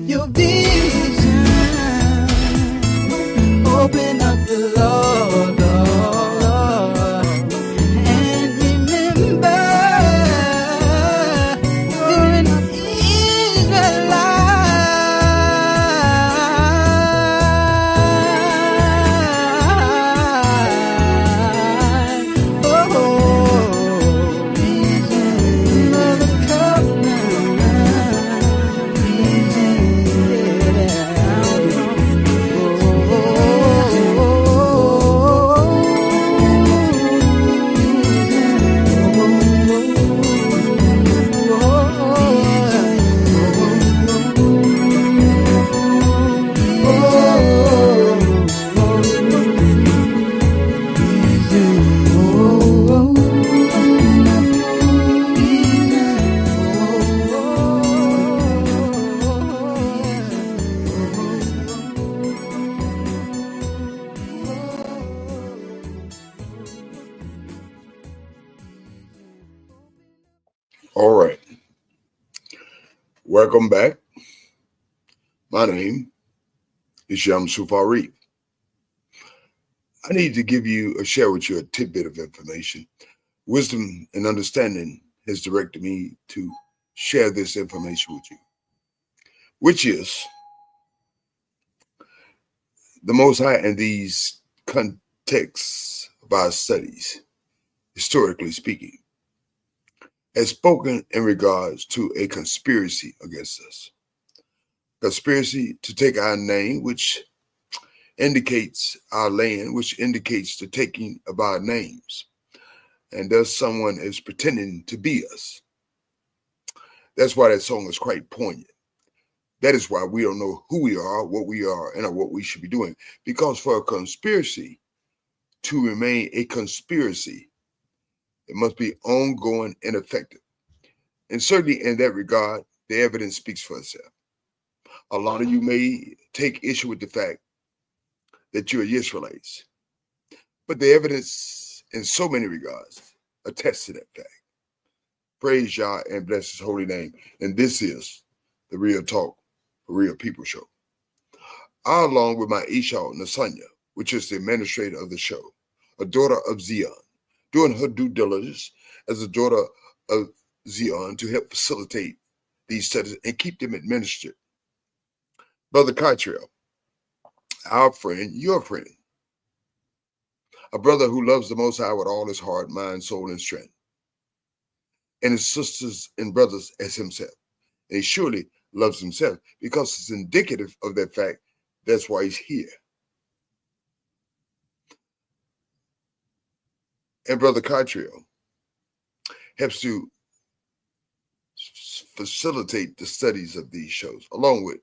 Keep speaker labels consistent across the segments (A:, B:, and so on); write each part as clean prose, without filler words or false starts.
A: your vision. Open up the Lord, Lord, and remember you're an Israelite.
B: All right. Welcome back. My name is Yusuf Arif. I need to share with you a tidbit of information. Wisdom and understanding has directed me to share this information with you, which is the Most High in these contexts of our studies, historically speaking, has spoken in regards to a conspiracy against us. Conspiracy to take our name, which indicates our land, which indicates the taking of our names. And thus someone is pretending to be us. That's why that song is quite poignant. That is why we don't know who we are, and what we should be doing. Because for a conspiracy to remain a conspiracy, it must be ongoing and effective. And certainly in that regard, the evidence speaks for itself. A lot of you may take issue with the fact that you're Israelites, but the evidence in so many regards attests to that fact. Praise Yah and bless his holy name. And this is the Real Talk, the Real People Show. I, along with my Isha Nasanya, which is the administrator of the show, a daughter of Zion, doing her due diligence as a daughter of Zion to help facilitate these studies and keep them administered. Brother Cottrell, our friend, your friend, a brother who loves the Most High with all his heart, mind, soul, and strength, and his sisters and brothers as himself. And he surely loves himself because it's indicative of that fact. That's why he's here. And Brother Cottrell helps to facilitate the studies of these shows, along with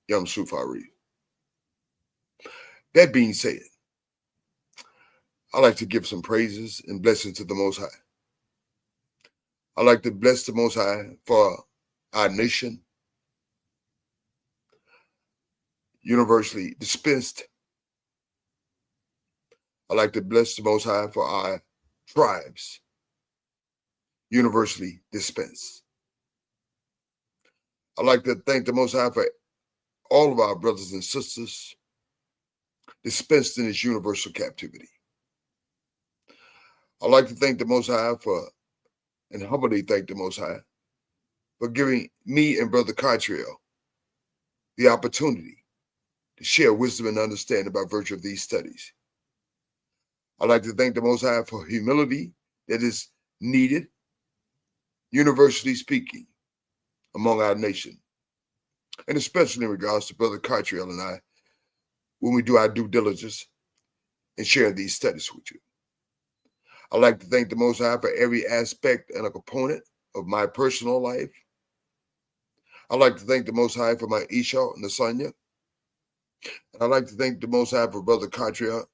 B: Yusuf Arif. That being said, I'd like to give some praises and blessings to the Most High. I'd like to bless the Most High for our nation, universally dispensed. I'd like to bless the Most High for our tribes, universally dispensed. I'd like to thank the Most High for all of our brothers and sisters dispensed in his universal captivity. I'd like to thank the Most High and humbly thank the Most High for giving me and Brother Cottrell the opportunity to share wisdom and understanding by virtue of these studies. I'd like to thank the Most High for humility that is needed, universally speaking, among our nation, and especially in regards to Brother Cottrell and I, when we do our due diligence and share these studies with you. I'd like to thank the Most High for every aspect and a component of my personal life. I'd like to thank the Most High for my Isha and Nasanya. And I'd like to thank the Most High for Brother Cottrell,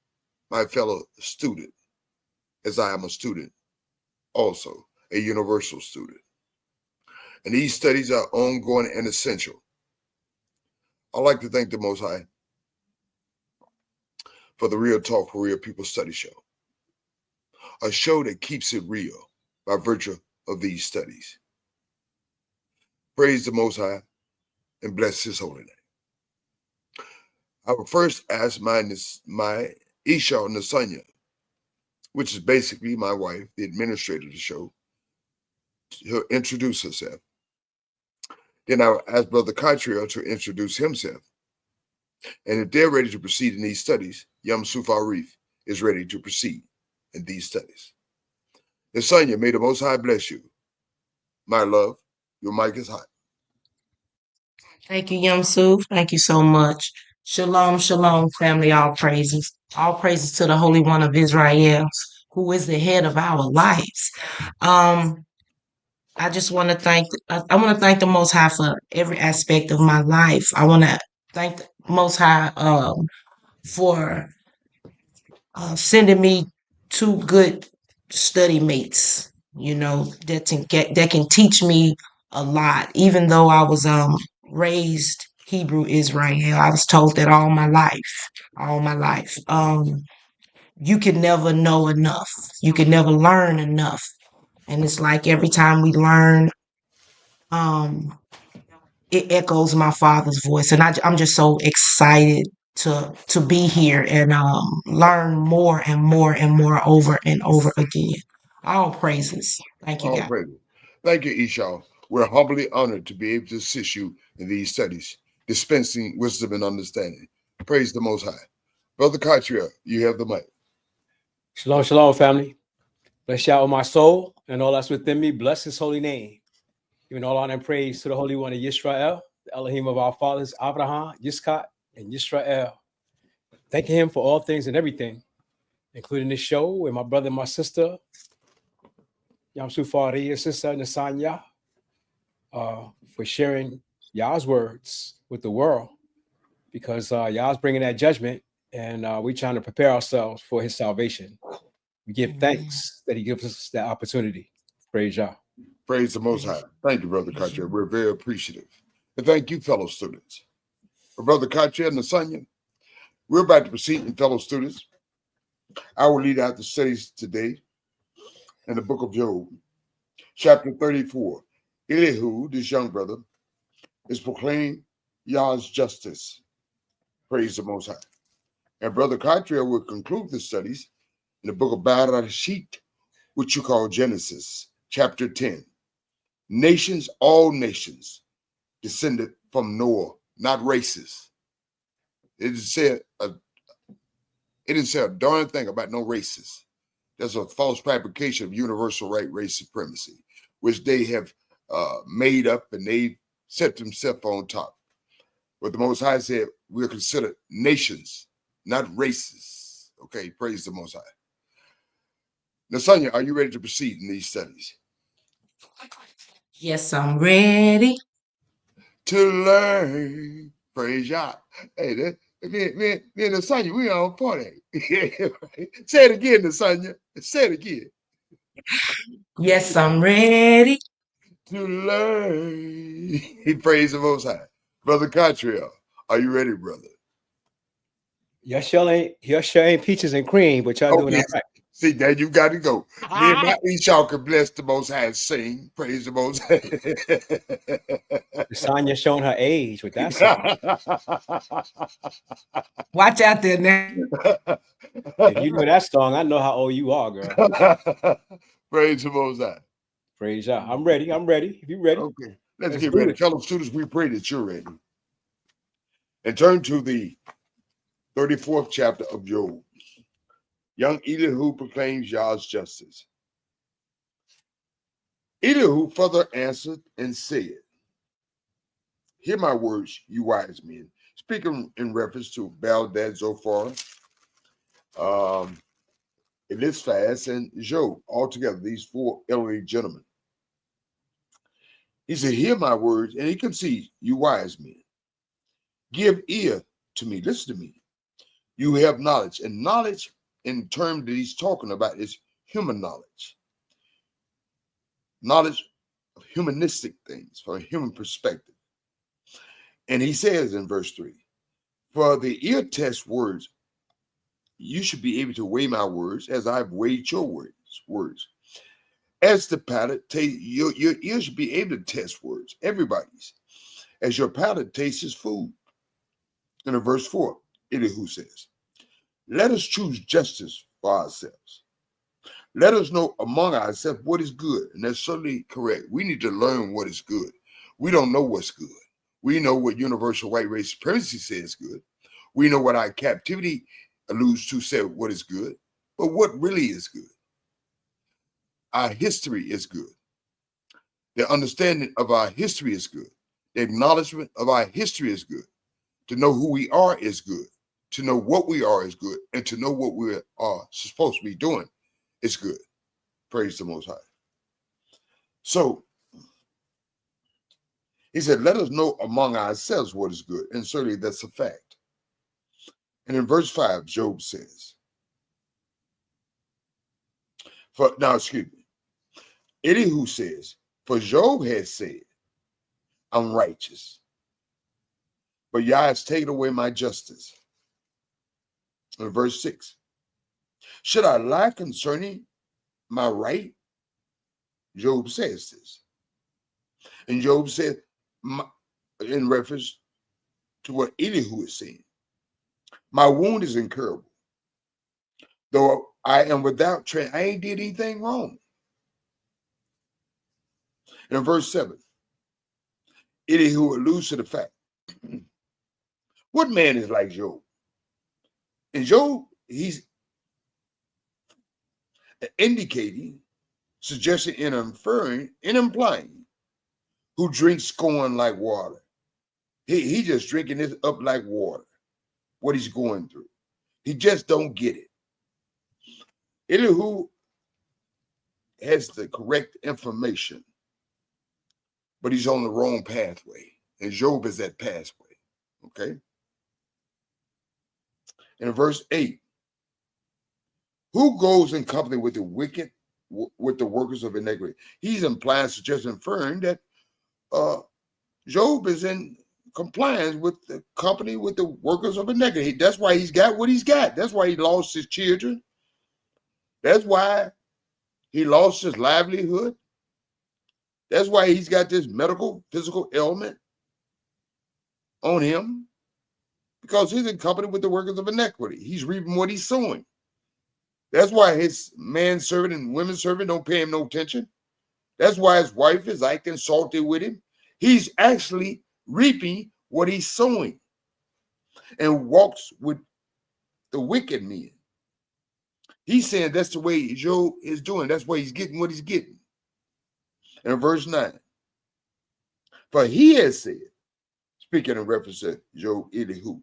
B: my fellow student, as I am a student, also a universal student. And these studies are ongoing and essential. I'd like to thank the Most High for the Real Talk for Real People Study Show, a show that keeps it real by virtue of these studies. Praise the Most High and bless his holy name. I will first ask my Isha Nasanya, which is basically my wife, the administrator of the show. He'll introduce herself. Then I will ask Brother Catriel to introduce himself. And if they're ready to proceed in these studies, Yamsuf Arif is ready to proceed in these studies. Nasanya, may the Most High bless you. My love, your mic is hot.
C: Thank you, Yamsu. Thank you so much. Shalom, shalom, family. All praises. All praises to the Holy One of Israel, who is the head of our lives. I just want to thank. I want to thank the Most High for every aspect of my life. I want to thank the Most High for sending me two good study mates. You know that can teach me a lot. Even though I was raised Hebrew Israel, I was told that all my life, all my life. You can never know enough. You can never learn enough. And it's like every time we learn, it echoes my father's voice, and I'm just so excited to be here and learn more and more and more over and over again. All praises. Thank you,
B: All
C: God.
B: praise. Thank you, Isha. We're humbly honored to be able to assist you in these studies, dispensing wisdom and understanding. Praise the Most High. Brother Catriel, you have the mic.
D: Shalom, shalom, family. Bless y'all, my soul, and all that's within me. Bless his holy name. Giving all honor and praise to the Holy One of Yisrael, the Elohim of our fathers, Abraham, Yitzchak, and Yisrael. Thanking him for all things and everything, including this show and my brother and my sister, Yamsu Fari, sister Nasanya, for sharing Yah's words with the world, because Yah's bringing that judgment, and we're trying to prepare ourselves for his salvation. We give thanks that he gives us that opportunity. Praise Yah.
B: Praise the Most High. Thank you, Brother Catriel. We're very appreciative. And thank you, fellow students. For Brother Catriel and Nasanya, we're about to proceed, and fellow students. I will lead out the studies today in the book of Job, chapter 34. Elihu, this young brother, is proclaiming Yah's justice. Praise the Most High. And Brother Catriel will conclude the studies in the book of Bereshit, which you call Genesis, chapter 10. Nations, all nations, descended from Noah, not races. It didn't say a darn thing about no races. That's a false fabrication of universal right race supremacy, which they have made up, and they set themselves on top. But the Most High said we're considered nations, not races. Okay, praise the Most High. Nasanya, are you ready to proceed in these studies?
C: Yes, I'm ready.
B: To learn. Praise Yah. Hey, me and Nasanya, we on party. Say it again, Nasanya. Say it again.
C: Yes, I'm ready.
B: To learn. Praise the Most High. Brother Catriel, are you ready, brother?
D: Y'all sure ain't peaches and cream, but y'all doing all right.
B: See, now you got to go. Me and my y'all can bless the Most High and sing. Praise the Most High.
D: Sonya showing her age with that song.
C: Watch out there now.
D: If you know that song, I know how old you are, girl.
B: Praise the Most High.
D: Praise Yah. I'm ready. If you're ready.
B: Okay, let's get ready. Fellow students, we pray that you're ready. And turn to the 34th chapter of Job. Young Elihu proclaims Yah's justice. Elihu further answered and said, hear my words, you wise men. Speaking in reference to Baldad, Zophar, Eliphaz, and Job, altogether, these four elderly gentlemen. He said, hear my words, and he concedes, you wise men. Give ear to me, listen to me. You have knowledge, and knowledge in term that he's talking about is human knowledge. Knowledge of humanistic things from a human perspective. And he says in verse 3, for the ear test words, you should be able to weigh my words as I've weighed your words. As the palate, your ears should be able to test words, everybody's. as your palate tastes his food. And in verse 4, Elihu says, let us choose justice for ourselves. Let us know among ourselves what is good. And that's certainly correct. We need to learn what is good. We don't know what's good. We know what universal white race supremacy says good. We know what our captivity alludes to, say what is good. But what really is good? Our history is good. The understanding of our history is good. The acknowledgement of our history is good. To know who we are is good. To know what we are is good. And to know what we are supposed to be doing is good. Praise the Most High. So, he said, let us know among ourselves what is good. And certainly that's a fact. And in verse 5, Job says, Elihu says, for Job has said, I'm righteous, but Yah has taken away my justice. In verse 6, should I lie concerning my right? Job says this. And Job said, in reference to what Elihu is saying, my wound is incurable. Though I am without I ain't did anything wrong. And in verse 7, Elihu alludes to the fact, what man is like Job? And Job, he's indicating, suggesting, and inferring, and implying, who drinks scorn like water. He just drinking this up like water, what he's going through. He just don't get it. Elihu has the correct information, but he's on the wrong pathway. And Job is that pathway. Okay? In verse 8, who goes in company with the wicked, with the workers of iniquity? He's implying, suggesting, inferring that Job is in compliance with the company with the workers of iniquity. That's why he's got what he's got. That's why he lost his children. That's why he lost his livelihood. That's why he's got this medical, physical ailment on him, because he's in company with the workers of iniquity. He's reaping what he's sowing. That's why his manservant and women servant don't pay him no attention. That's why his wife is acting salty with him. He's actually reaping what he's sowing, and walks with the wicked men. He's saying that's the way Job is doing. That's why he's getting what he's getting. And in verse 9, for he has said, speaking in reference to Job, Elihu,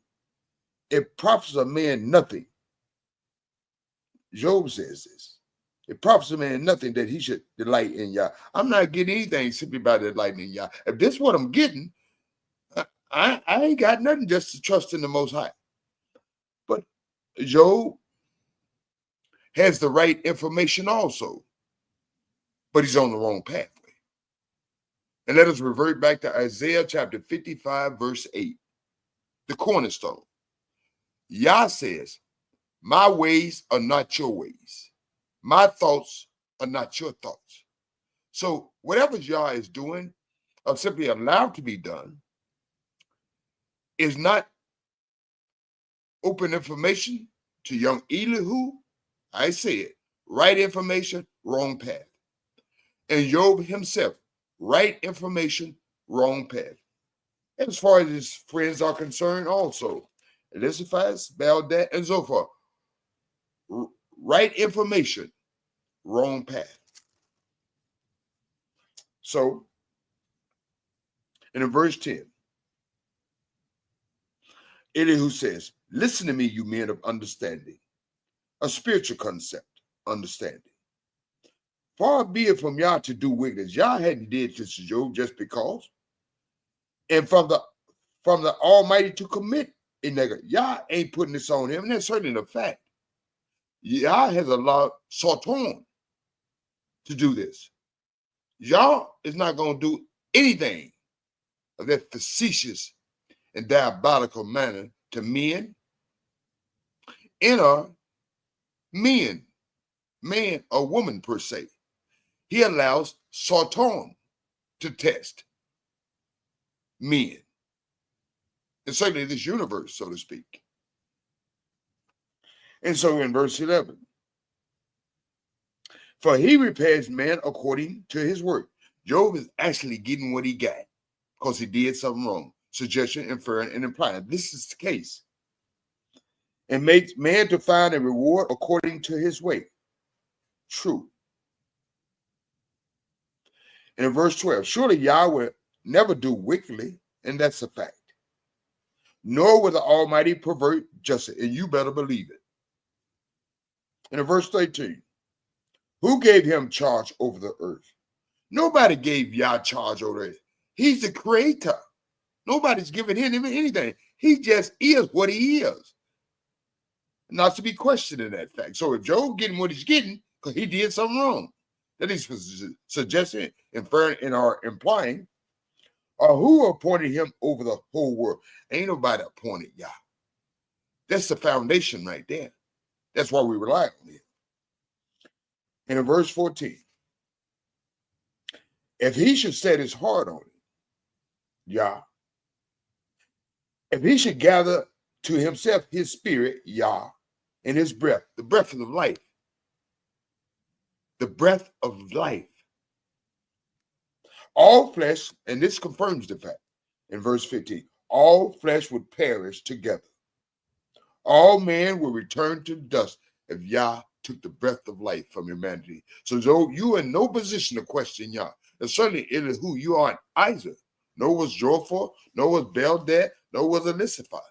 B: it profits a man nothing. Job says this. It profits a man nothing that he should delight in Yah. I'm not getting anything simply by delighting in Yah. If this is what I'm getting, I ain't got nothing just to trust in the Most High. But Job has the right information also, but he's on the wrong pathway. And let us revert back to Isaiah chapter 55, verse 8, the cornerstone. Yah says, my ways are not your ways. My thoughts are not your thoughts. So whatever Yah is doing, or simply allowed to be done, is not open information to young Elihu. I say it, right information, wrong path. And Job himself, right information, wrong path. And as far as his friends are concerned also, Eliphaz, Bildad, and Zophar, right information, wrong path. So, in verse 10, Elihu says, listen to me, you men of understanding, a spiritual concept, understanding. Far be it from Yah to do wickedness. Yah hadn't did this to Job just because. And from the Almighty to commit iniquity. Yah ain't putting this on him, and that's certainly a fact. Yah has allowed Satan to do this. Yah is not going to do anything of that facetious and diabolical manner to men, inner men, man or woman per se. He allows Satan to test men. and certainly this universe, so to speak. And so in verse 11, for he repairs man according to his work. Job is actually getting what he got because he did something wrong. Suggestion, inferring, and implying. This is the case. And makes man to find a reward according to his way. True. And in verse 12, surely Yahweh never do wickedly, and that's a fact. Nor will the Almighty pervert justice, and you better believe it. And in verse 13, who gave him charge over the earth? Nobody gave Yah charge over it. He's the creator. Nobody's giving him anything. He just is what he is. Not to be questioned in that fact. So if Job getting what he's getting, because he did something wrong, that he's suggesting, inferring, and are implying, or who appointed him over the whole world? Ain't nobody appointed Yah. That's the foundation right there. That's why we rely on it. And in verse 14, if he should set his heart on it, Yah, if he should gather to himself his spirit, Yah, and his breath, the breath of life, the breath of life, all flesh, and this confirms the fact in verse 15, all flesh would perish together. All men will return to dust if Yah took the breath of life from humanity. So Job, you are in no position to question Yah. And certainly it is who you aren't either. Nor was Jophar, nor was Bildad, nor was Elizaphan.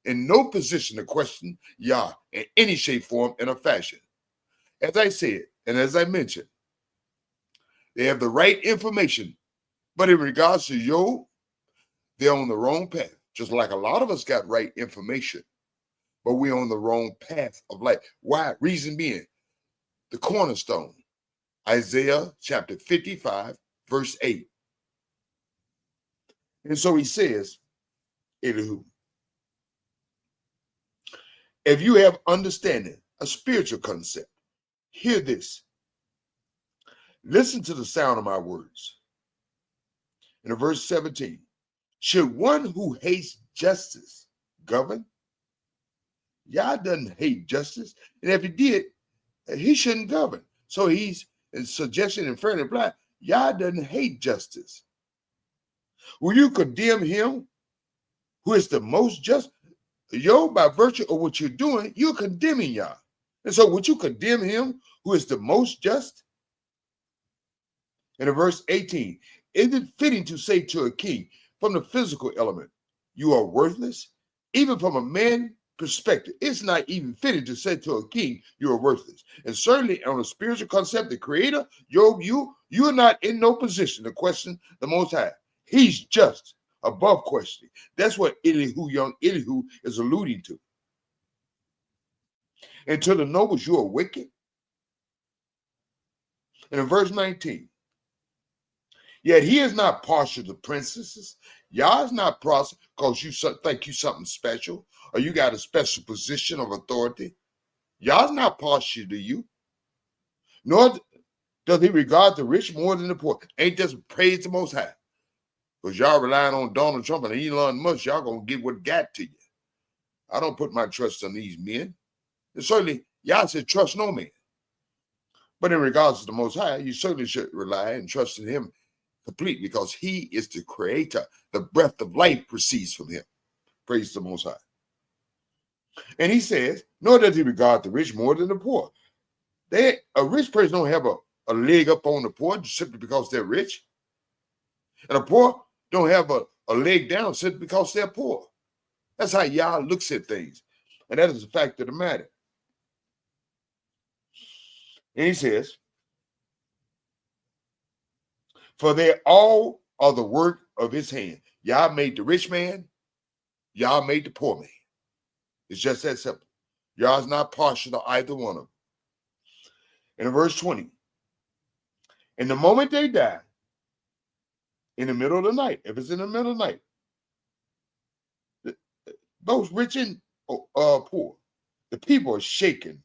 B: In no position to question Yah in any shape, form, and or fashion. As I said, and as I mentioned, they have the right information, but in regards to Job, they're on the wrong path. Just like a lot of us got right information, but we're on the wrong path of life. Why? Reason being, the cornerstone, Isaiah chapter 55, verse 8. And so he says, Elihu, if you have understanding, a spiritual concept, hear this. Listen to the sound of my words. In verse 17, should one who hates justice govern? Yah doesn't hate justice. And if he did, he shouldn't govern. So he's suggesting and fairly implied, Yah doesn't hate justice. Will you condemn him who is the most just? Yo, by virtue of what you're doing, you're condemning Yah. And so would you condemn him who is the most just? And in verse 18, is it fitting to say to a king from the physical element, you are worthless? Even from a man perspective, it's not even fitting to say to a king, you are worthless. And certainly on a spiritual concept, the creator, Job, you're not in no position to question the Most High. He's just above questioning. That's what Elihu, young Elihu, is alluding to. And to the nobles, you are wicked. And in verse 19, yet he is not partial to princesses. Yah is not partial because you think you something special or you got a special position of authority. Yah's not partial to you. Nor does he regard the rich more than the poor. Ain't just praise the Most High. Because y'all relying on Donald Trump and Elon Musk, y'all going to get what got to you. I don't put my trust on these men. And certainly, Yah said trust no man. But in regards to the Most High, you certainly should rely and trust in him completely because he is the creator. The breath of life proceeds from him. Praise the Most High. And he says, nor does he regard the rich more than the poor. A rich person don't have a leg up on the poor simply because they're rich. And a poor don't have a leg down simply because they're poor. That's how Yah looks at things. And that is the fact of the matter. And he says, for they all are the work of his hand. Yah made the rich man. Yah made the poor man. It's just that simple. Yah's not partial to either one of them. And in verse 20, in the moment they die, in the middle of the night, if it's in the middle of the night, both rich and poor, the people are shaken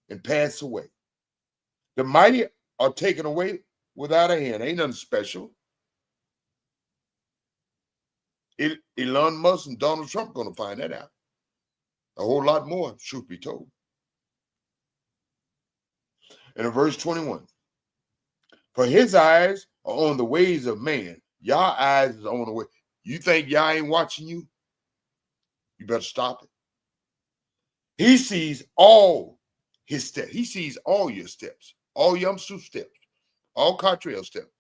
B: and pass away. The mighty are taken away without a hand. Ain't nothing special. Elon Musk and Donald Trump going to find that out. A whole lot more, truth be told. And in verse 21, for his eyes are on the ways of man. Y'all eyes is on the way. You think y'all ain't watching you? You better stop it. He sees all his steps. He sees all your steps, all Yamsu steps, all Cartrail steps,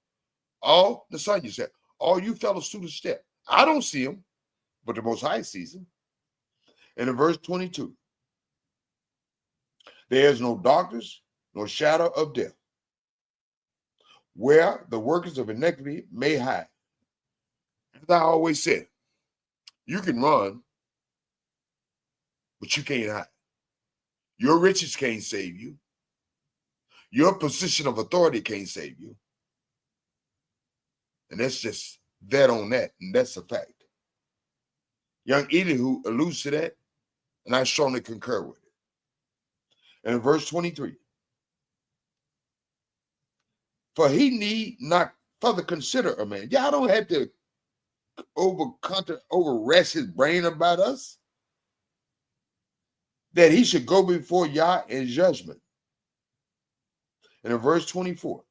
B: all Nasanya steps, all you fellow students steps. I don't see them, but the Most High sees them. And in verse 22, there is no darkness, nor shadow of death, where the workers of iniquity may hide. As I always said, you can run, but you can't hide. Your riches can't save you. Your position of authority can't save you. And that's just that on that, and that's a fact. Young Elihu alludes to that, and I strongly concur with it. And in verse 23, for he need not further consider a man. Y'all don't have to over rest his brain about us, that he should go before Yah in judgment. And in verse 24,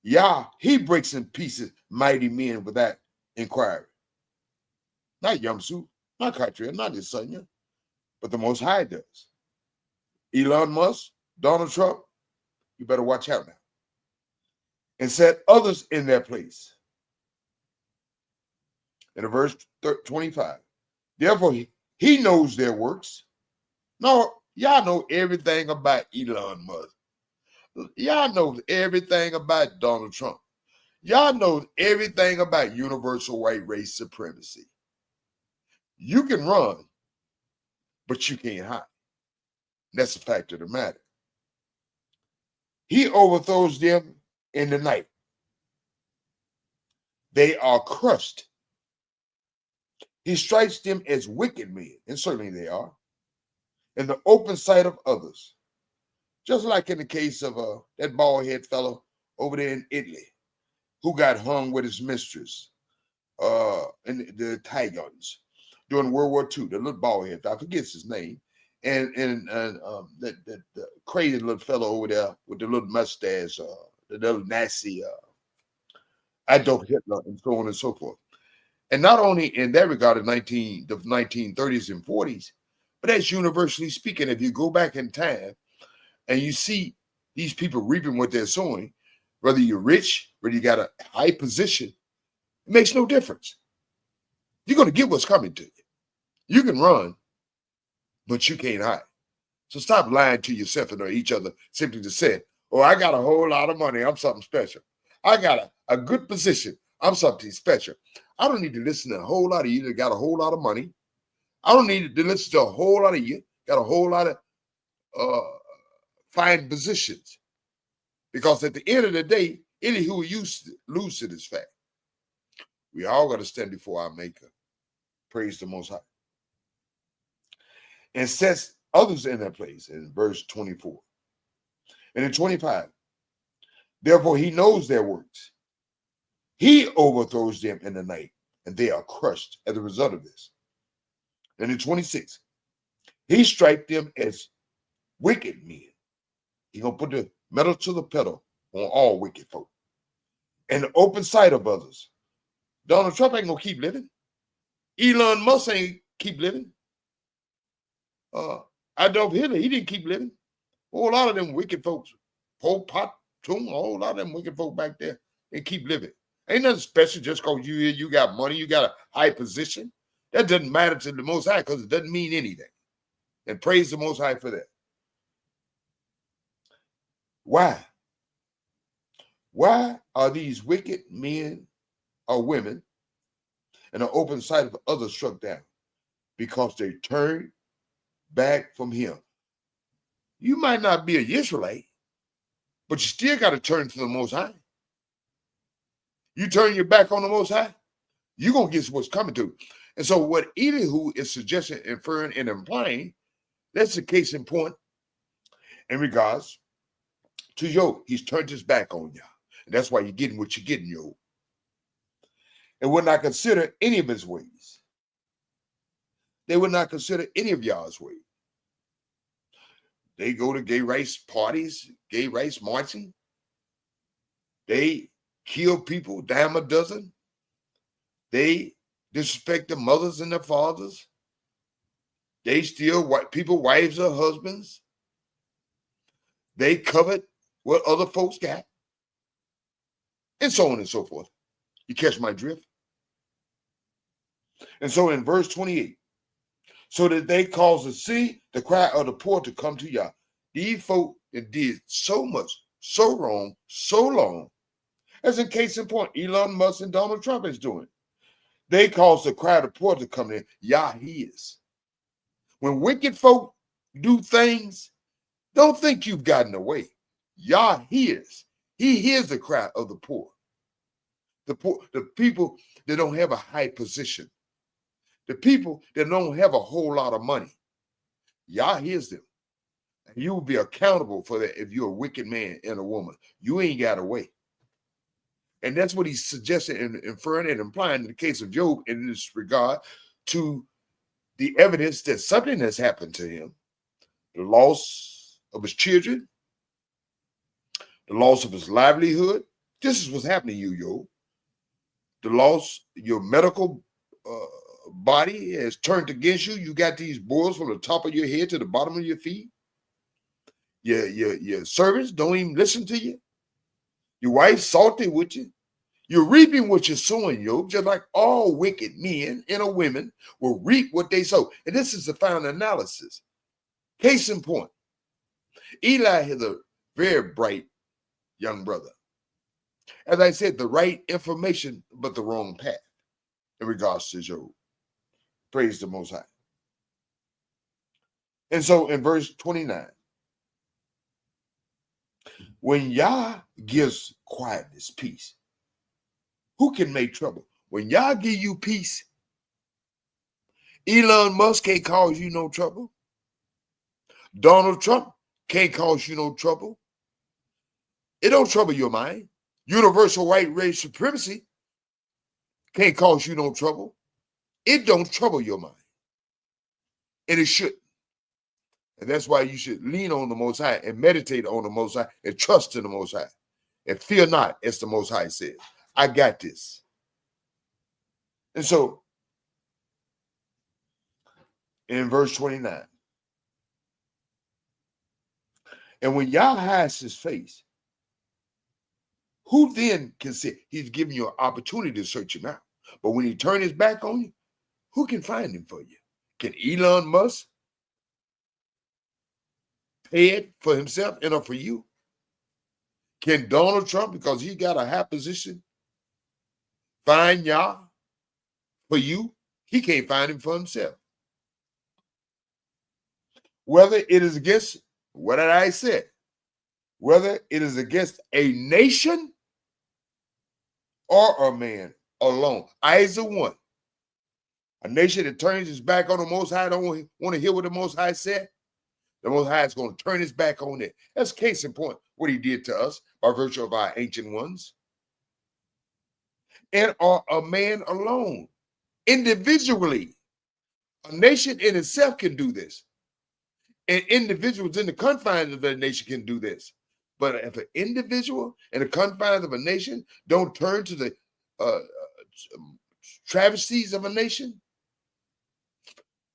B: Yah, he breaks in pieces mighty men without inquiry. Not Yamsu, not Cartrail, not his son, but the Most High does. Elon Musk, Donald Trump, you better watch out now. And set others in their place. In verse 25, therefore he knows their works. No, y'all know everything about Elon Musk. Y'all know everything about Donald Trump. Y'all know everything about universal white race supremacy. You can run, but you can't hide. That's the fact of the matter. He overthrows them in the night. They are crushed. He strikes them as wicked men, and certainly they are, in the open sight of others. Just like in the case of that bald-head fellow over there in Italy, who got hung with his mistress in the Italians during World War II, the little bald-head, I forget his name, and the crazy little fellow over there with the little mustache, the little Nazi Adolf Hitler, and so on and so forth. And not only in that regard, the 1930s and 40s, but that's universally speaking. If you go back in time and you see these people reaping what they're sowing, whether you're rich, whether you got a high position, it makes no difference. You're going to get what's coming to you. You can run, but you can't hide. So stop lying to yourself and each other simply to say, oh, I got a whole lot of money. I'm something special. I got a good position. I'm something special. I don't need to listen to a whole lot of you that got a whole lot of money. I don't need to listen to a whole lot of you got a whole lot of fine positions. Because at the end of the day, any who used to lose to this fact. We all got to stand before our Maker. Praise the Most High. And sets others in their place in verse 24. And in 25, therefore he knows their works. He overthrows them in the night, and they are crushed as a result of this. And in 26, he strikes them as wicked men. He's going to put the metal to the pedal on all wicked folk. And the open sight of others. Donald Trump ain't going to keep living. Elon Musk ain't keep living. Adolf Hitler, he didn't keep living. A whole lot of them wicked folks, Pol Pot, a whole lot of them wicked folk back there, they keep living. Ain't nothing special just because you got money, you got a high position. That doesn't matter to the Most High because it doesn't mean anything. And praise the Most High for that. Why? Why are these wicked men or women in the open sight of others struck down? Because they turned back from him. You might not be an Israelite, but you still got to turn to the Most High. You turn your back on the Most High, you're going to get what's coming to. And so what Elihu is suggesting, inferring, and implying, that's the case in point in regards to Job. He's turned his back on Yah. And that's why you're getting what you're getting, Job. and would not consider any of his ways. They would not consider any of y'all's ways. They go to gay rights parties, gay rights marching. They kill people, dime a dozen. They disrespect their mothers and their fathers. They steal people, wives or husbands. They covet what other folks got. And so on and so forth. You catch my drift? And so in verse 28, so that they cause the sea, the cry of the poor to come to Yah. These folk that did so much, so wrong, so long, as in case in point, Elon Musk and Donald Trump is doing. They cause the cry of the poor to come in. Yah hears. When wicked folk do things, don't think you've gotten away. Yah hears. He hears the cry of the poor. The poor, the people that don't have a high position. The people that don't have a whole lot of money. Yah hears them. And you will be accountable for that if you're a wicked man and a woman. You ain't got away. And that's what he's suggesting and inferring and implying in the case of Job in this regard to the evidence that something has happened to him. The loss of his children, the loss of his livelihood. This is what's happening to you, Job. The loss, your medical body has turned against you. You got these boils from the top of your head to the bottom of your feet. Your servants don't even listen to you. Your wife's salty with you. You're reaping what you're sowing, Job, just like all wicked men and women will reap what they sow. And this is the final analysis. Case in point, Eli is a very bright young brother. As I said, the right information, but the wrong path in regards to Job. Praise the Most High. And so in verse 29, when Yah gives quietness, peace, who can make trouble? When Yah give you peace, Elon Musk can't cause you no trouble. Donald Trump can't cause you no trouble. It don't trouble your mind. Universal white race supremacy can't cause you no trouble. It don't trouble your mind. And it shouldn't. And that's why you should lean on the Most High and meditate on the Most High and trust in the Most High. And fear not, as the Most High says. I got this. And so, in verse 29, and when Yah hides his face, who then can say? He's giving you an opportunity to search him out. But when he turns his back on you, who can find him for you? Can Elon Musk pay it for himself and or for you? Can Donald Trump, because he got a high position, find Yah for you? He can't find him for himself. Whether it is against, what did I say? Whether it is against a nation or a man alone. Either one. A nation that turns its back on the Most High, don't want to hear what the Most High said. The Most High is going to turn his back on it. That's case in point, what he did to us by virtue of our ancient ones. And or a man alone, individually. A nation in itself can do this. And individuals in the confines of a nation can do this. But if an individual in the confines of a nation don't turn to the travesties of a nation,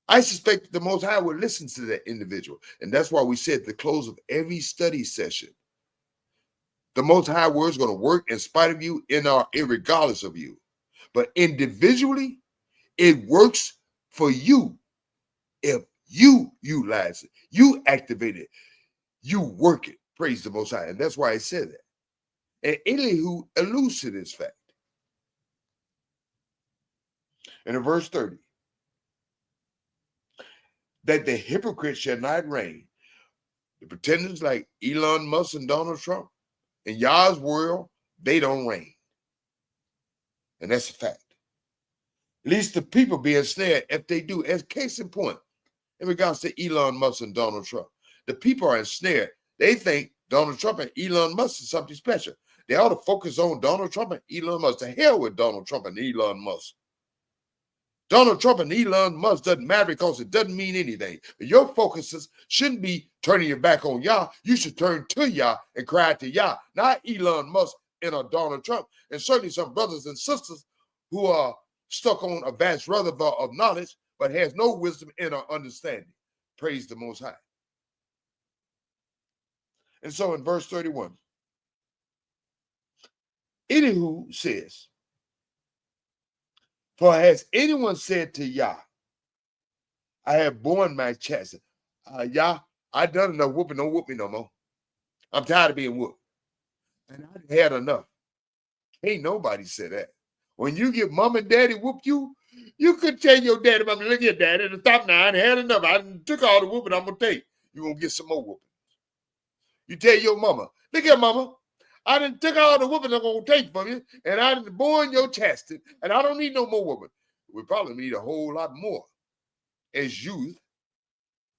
B: I suspect the Most High will listen to that individual. And that's why we said at the close of every study session, the Most High word is going to work in spite of you, irregardless of you. But individually, it works for you if you utilize it, you activate it, you work it. Praise the Most High. And that's why I said that. And Elihu alludes to this fact. And in verse 30, that the hypocrite shall not reign. The pretenders like Elon Musk and Donald Trump, in Yah's world, they don't reign. And that's a fact. At least the people be ensnared if they do. As case in point, in regards to Elon Musk and Donald Trump, the people are ensnared. They think Donald Trump and Elon Musk is something special. They ought to focus on Donald Trump and Elon Musk. To hell with Donald Trump and Elon Musk. Donald Trump and Elon Musk doesn't matter because it doesn't mean anything. But your focuses shouldn't be turning your back on Yah. You should turn to Yah and cry to Yah, not Elon Musk and Donald Trump. And certainly some brothers and sisters who are stuck on a vast reservoir of knowledge, but has no wisdom and understanding. Praise the Most High. And so in verse 31, Elihu says, for has anyone said to Yah, I have borne my chastisement. Yah, I done enough whooping, don't whoop me no more. I'm tired of being whooped. And I had enough. Ain't nobody said that. When you get mom and daddy whoop you, you could tell your daddy, mama, look at daddy, stop now, I had enough. I took all the whooping I'm going to take. You're going to get some more whooping. You tell your mama, look here, mama, I done took all the whooping I'm going to take from you, and I done borne your chastity, and I don't need no more whooping. We probably need a whole lot more as youth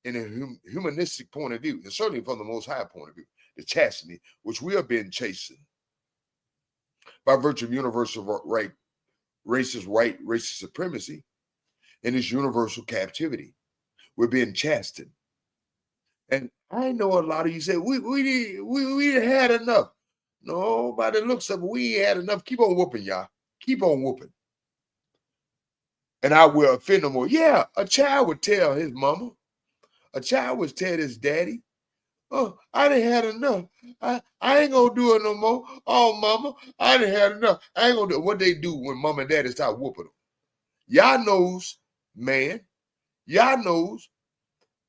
B: in a humanistic point of view, and certainly from the Most High point of view, the chastity, which we have been chasing by virtue of universal right, racist supremacy, and this universal captivity. We're being chastened. And I know a lot of you say, we had enough. No, by the looks of it, we ain't had enough. Keep on whooping, y'all. Keep on whooping. And I will offend no more. Yeah, a child would tell his mama. A child would tell his daddy, oh, I done had enough. I ain't gonna do it no more. Oh, mama, I done had enough. I ain't gonna do it. What they do when mama and daddy start whooping them. Y'all knows, man. Y'all knows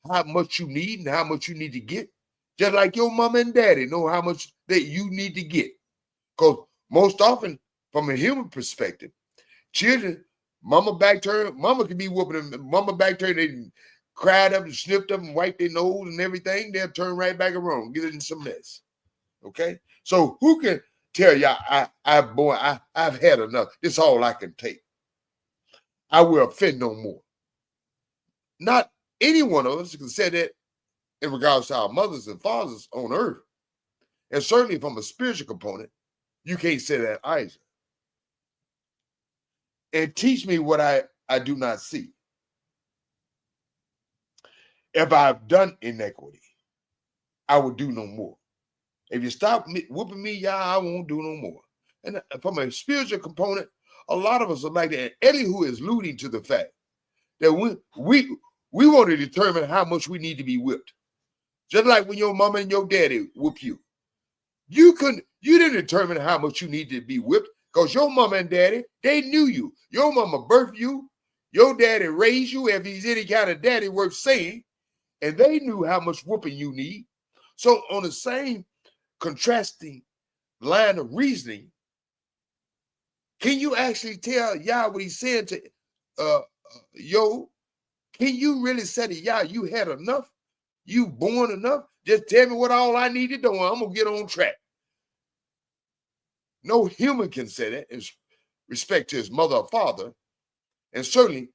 B: how much you need and how much you need to get. Just like your mama and daddy know how much that you need to get. Because most often, from a human perspective, children, mama can be whooping them. Mama back turn, they cried up and sniffed up and wiped their nose and everything. They'll turn right back around, get it in some mess. Okay? So who can tell y'all, I've had enough. This is all I can take. I will offend no more. Not any one of us can say that in regards to our mothers and fathers on earth. And certainly from a spiritual component, you can't say that either. And teach me what I do not see. If I've done inequity, I will do no more. If you stop whooping me, yeah, I won't do no more. And from a spiritual component, a lot of us are like that. And Elihu is alluding to the fact that we want to determine how much we need to be whipped. Just like when your mama and your daddy whoop you. You didn't determine how much you need to be whipped because your mama and daddy, they knew you. Your mama birthed you. Your daddy raised you, if he's any kind of daddy worth saying, and they knew how much whooping you need. So on the same contrasting line of reasoning, can you actually tell Yah what he's saying to Yo? Can you really say to Yah, you had enough? You born enough? Just tell me what all I need to do. I'm going to get on track. No human can say that in respect to his mother or father. And certainly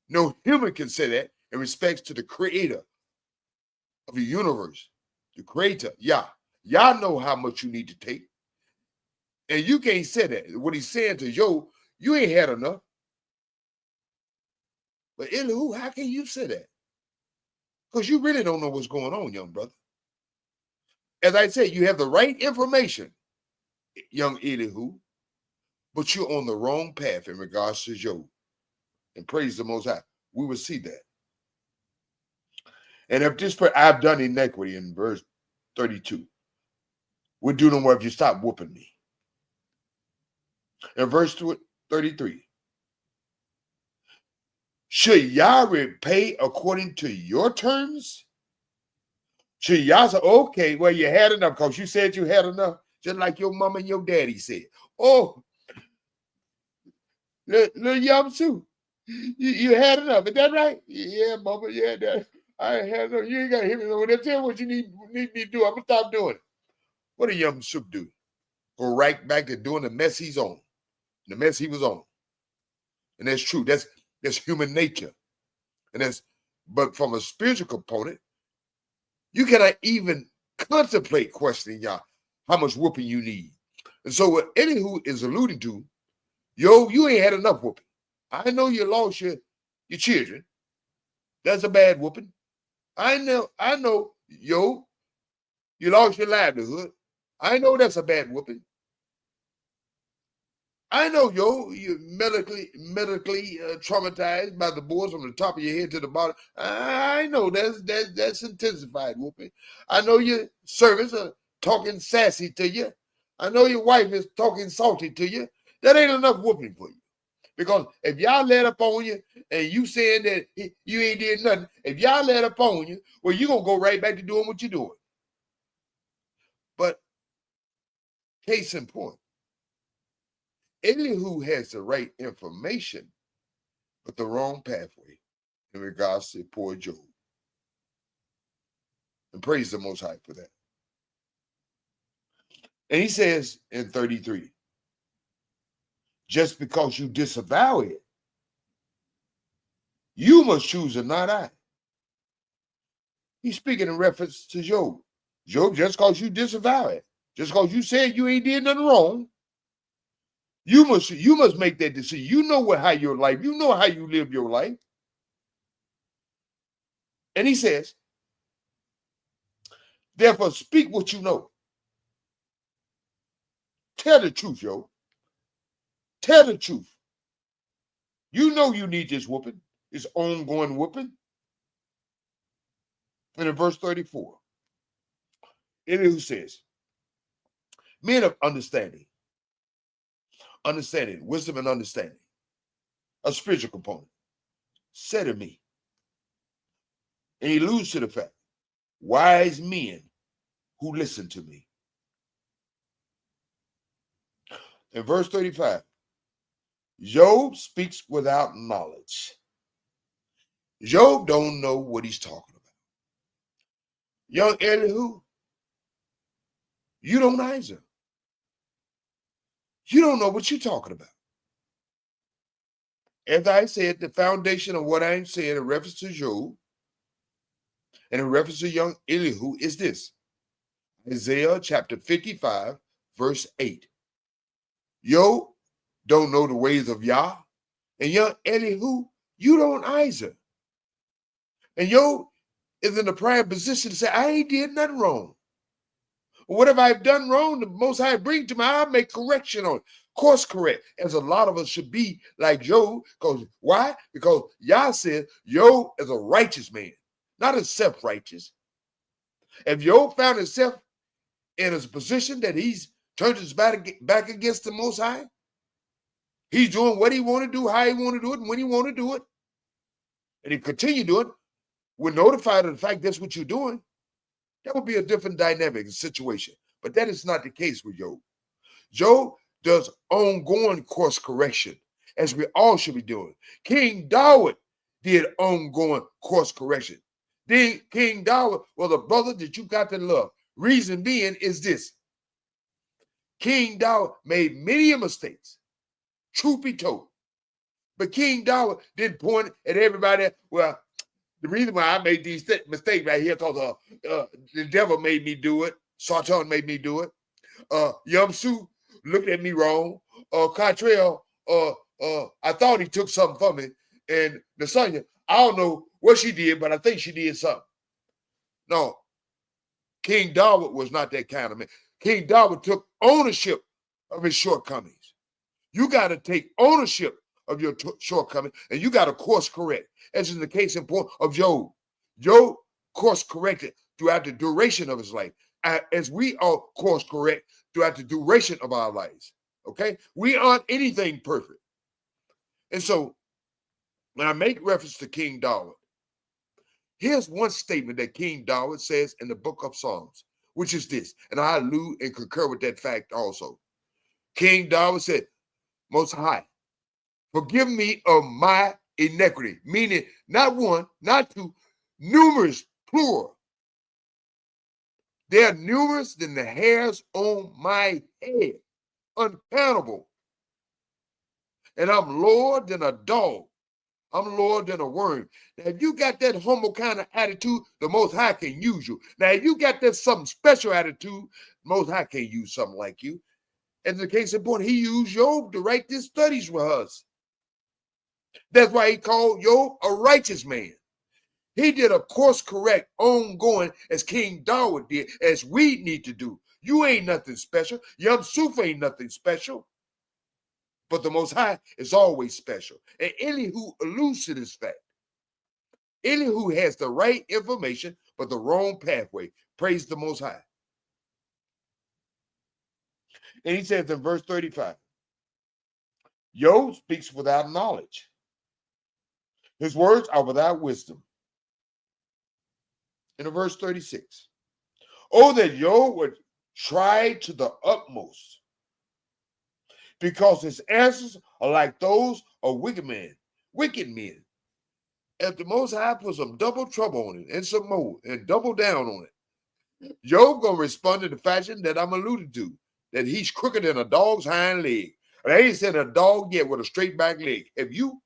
B: no human can say that in respect to the creator of the universe, the creator, Yah. Yah know how much you need to take. And you can't say that. What he's saying to Yo, you ain't had enough. But Elihu, how can you say that? Because you really don't know what's going on, young brother. As I said, you have the right information, young Elihu, but you're on the wrong path in regards to Job. And praise the Most High. We will see that. And if this, I've done inequity in verse 32. We'll do no more if you stop whooping me. In verse 33. Should Yah repay according to your terms? Should Yah say, okay, well, you had enough because you said you had enough, just like your mama and your daddy said. Oh, little Yamsu, you had enough. Is that right? Yeah, mama, yeah, daddy. I ain't had enough. You ain't got to hit me over there. Tell me what you need me to do. I'm going to stop doing it. What did Yamsu do? Go right back to doing the mess he's on, the mess he was on. And that's true. That's human nature. But from a spiritual component, you cannot even contemplate questioning Yah how much whooping you need. And so what Elihu is alluding to, yo, you ain't had enough whooping. I know you lost your children. That's a bad whooping. I know, yo, you lost your livelihood. I know that's a bad whooping. I know, yo, you're medically traumatized by the boards from the top of your head to the bottom. I know that's intensified whooping. I know your servants are talking sassy to you. I know your wife is talking salty to you. That ain't enough whooping for you. Because if y'all let up on you and you saying that you ain't did nothing, if y'all let up on you, well, you're going to go right back to doing what you're doing. But case in point, Elihu has the right information, but the wrong pathway in regards to poor Job. And praise the Most High for that. And he says in 33, just because you disavow it, you must choose and not I. He's speaking in reference to Job. Job, just because you disavow it, just because you said you ain't did nothing wrong, you must make that decision. You know how your life, you know how you live your life. And he says, therefore, speak what you know. Tell the truth, yo. Tell the truth. You know you need this whooping, this ongoing whooping. And in verse 34, Elihu says, men of understanding, wisdom and understanding, a spiritual component, said to me, and he alludes to the fact, wise men who listen to me. In verse 35, Job speaks without knowledge. Job don't know what he's talking about. Young Elihu, you don't either. You don't know what you're talking about. As I said, the foundation of what I'm saying in reference to Job and in reference to young Elihu is this. Isaiah chapter 55, verse 8. Job don't know the ways of Yah, and young Elihu, you don't either. And Job is in the prime position to say, I ain't did nothing wrong. Whatever I've done wrong, the Most High bring to me, I'll make correction on it. Course correct, as a lot of us should be like Job. Because why? Because Yah said Job is a righteous man, not a self-righteous. If Job found himself in a position that he's turned his back against the Most High, he's doing what he want to do, how he want to do it, and when he want to do it, and he continue doing it, we're notified of the fact that's what you're doing, that would be a different dynamic situation. But that is not the case with Job. Job does ongoing course correction, as we all should be doing. King David did ongoing course correction. Then King David was a brother that you got to love. Reason being is this. King David made many mistakes, truth be told. But King David didn't point at everybody. Well, the reason why I made these mistakes right here because the devil made me do it. Satan made me do it. Yamsu looked at me wrong. Cottrell, I thought he took something from me. And Nasanya, I don't know what she did, but I think she did something. No, King David was not that kind of man. King David took ownership of his shortcomings. You got to take ownership of your shortcomings, and you got to course correct. As in the case in point of Job. Job course corrected throughout the duration of his life, as we all course correct throughout the duration of our lives. Okay? We aren't anything perfect. And so, when I make reference to King David, here's one statement that King David says in the book of Psalms, which is this, and I allude and concur with that fact also. King David said, Most High, forgive me of my iniquity, meaning not one, not two, numerous, plural. They are numerous than the hairs on my head, uncountable. And I'm lower than a dog. I'm lower than a worm. Now, if you got that humble kind of attitude, the Most High can use you. Now, if you got that something special attitude, the Most High can't use something like you. As the case in point, he used Job to write these studies with us. That's why he called Job a righteous man. He did a course correct, ongoing, as King David did, as we need to do. You ain't nothing special. Young Suf ain't nothing special. But the Most High is always special. And any who alludes to this fact, any who has the right information but the wrong pathway, praise the Most High. And he says in verse 35, Job speaks without knowledge. His words are without wisdom. In verse 36, oh, that Job would try to the utmost, because his answers are like those of wicked men. If the Most High put some double trouble on it and some more and double down on it, Job gonna respond in the fashion that I'm alluding to, that he's crooked than a dog's hind leg. And I ain't said a dog yet with a straight back leg. Have you?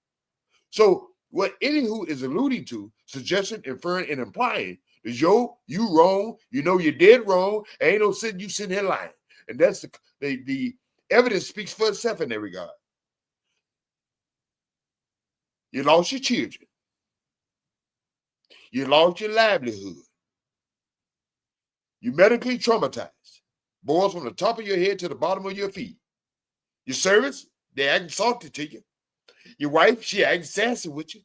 B: So what any who is alluding to, suggesting, inferring, and implying is, Job, you wrong. You know you're dead wrong. Ain't no sin. You sitting here lying. And that's the evidence speaks for itself in that regard. You lost your children. You lost your livelihood. You medically traumatized. Boils from the top of your head to the bottom of your feet. Your servants, they acting salty to you. Your wife, she acting sassy with you.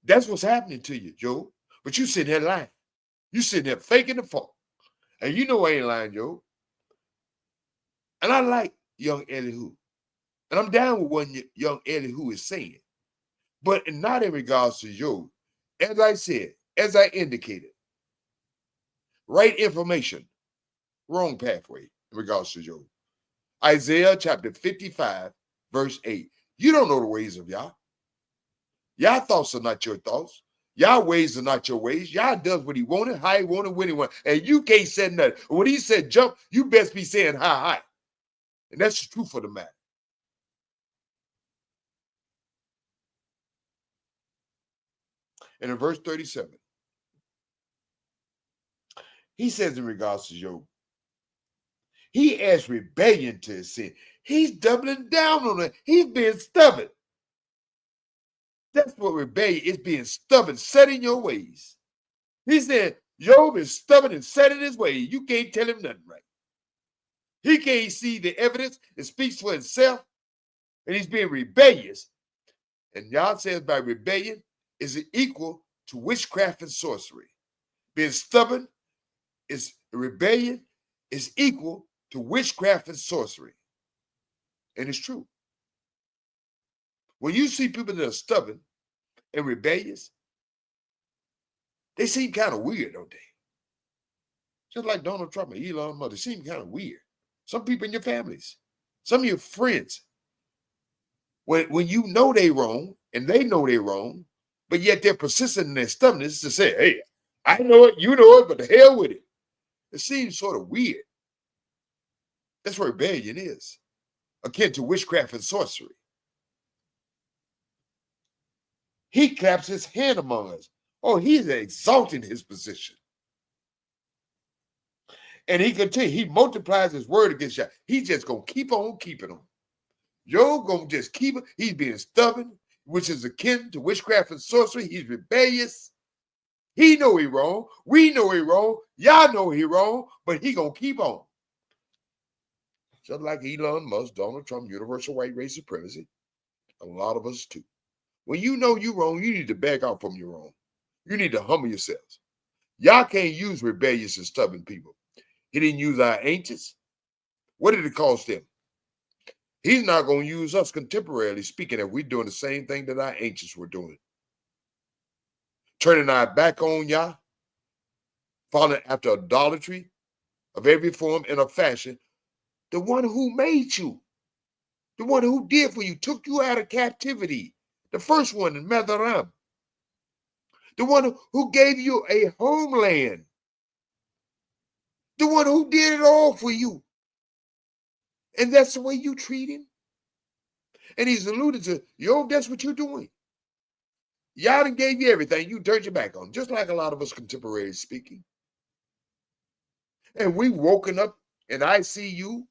B: That's what's happening to you, Job. But you sitting here lying. You sitting here faking the fault. And you know I ain't lying, Job. And I like young Elihu. And I'm down with what young Elihu is saying. But not in regards to Job. As I said, as I indicated, right information, wrong pathway in regards to Job. Isaiah chapter 55, verse 8. You don't know the ways of Yah. Yah thoughts are not your thoughts. Yah ways are not your ways. Yah does what he wanted, how he wanted, when he wanted. And you can't say nothing. When he said jump, you best be saying hi. And that's the truth of the matter. And in verse 37, he says in regards to Job, he adds rebellion to his sin. He's doubling down on it. He's being stubborn. That's what rebellion is, being stubborn, set in your ways. He said, Job is stubborn and set in his ways. You can't tell him nothing right. He can't see the evidence. It speaks for itself. And he's being rebellious. And Yah says by rebellion is equal to witchcraft and sorcery. Being stubborn is rebellion is equal to witchcraft and sorcery. And it's true. When you see people that are stubborn and rebellious, they seem kind of weird, don't they? Just like Donald Trump and Elon Musk, they seem kind of weird. Some people in your families, some of your friends, when you know they're wrong and they know they're wrong, but yet they're persistent in their stubbornness to say, hey, I know it, you know it, but the hell with it. It seems sort of weird. That's what rebellion is, akin to witchcraft and sorcery. He claps his hand among us. Oh, he's exalting his position. And he continues, he multiplies his word against you. He's just going to keep on keeping on. Job going to just keep it. He's being stubborn, which is akin to witchcraft and sorcery. He's rebellious. He know he wrong. We know he wrong. Y'all know he wrong, but he going to keep on. Just like Elon Musk, Donald Trump, universal white race supremacy. A lot of us too. When you know you're wrong, you need to back out from your wrong. You need to humble yourselves. Y'all can't use rebellious and stubborn people. He didn't use our ancients. What did it cost him? He's not going to use us contemporarily speaking if we're doing the same thing that our ancients were doing. Turning our back on Yah, following after idolatry of every form and of fashion. The one who made you, the one who did for you, took you out of captivity. The first one in Madaram. The one who gave you a homeland. The one who did it all for you. And that's the way you treat him. And he's alluded to, yo, that's what you're doing. Y'all done gave you everything. You turned your back on, just like a lot of us contemporaries speaking. And we've woken up and I see you,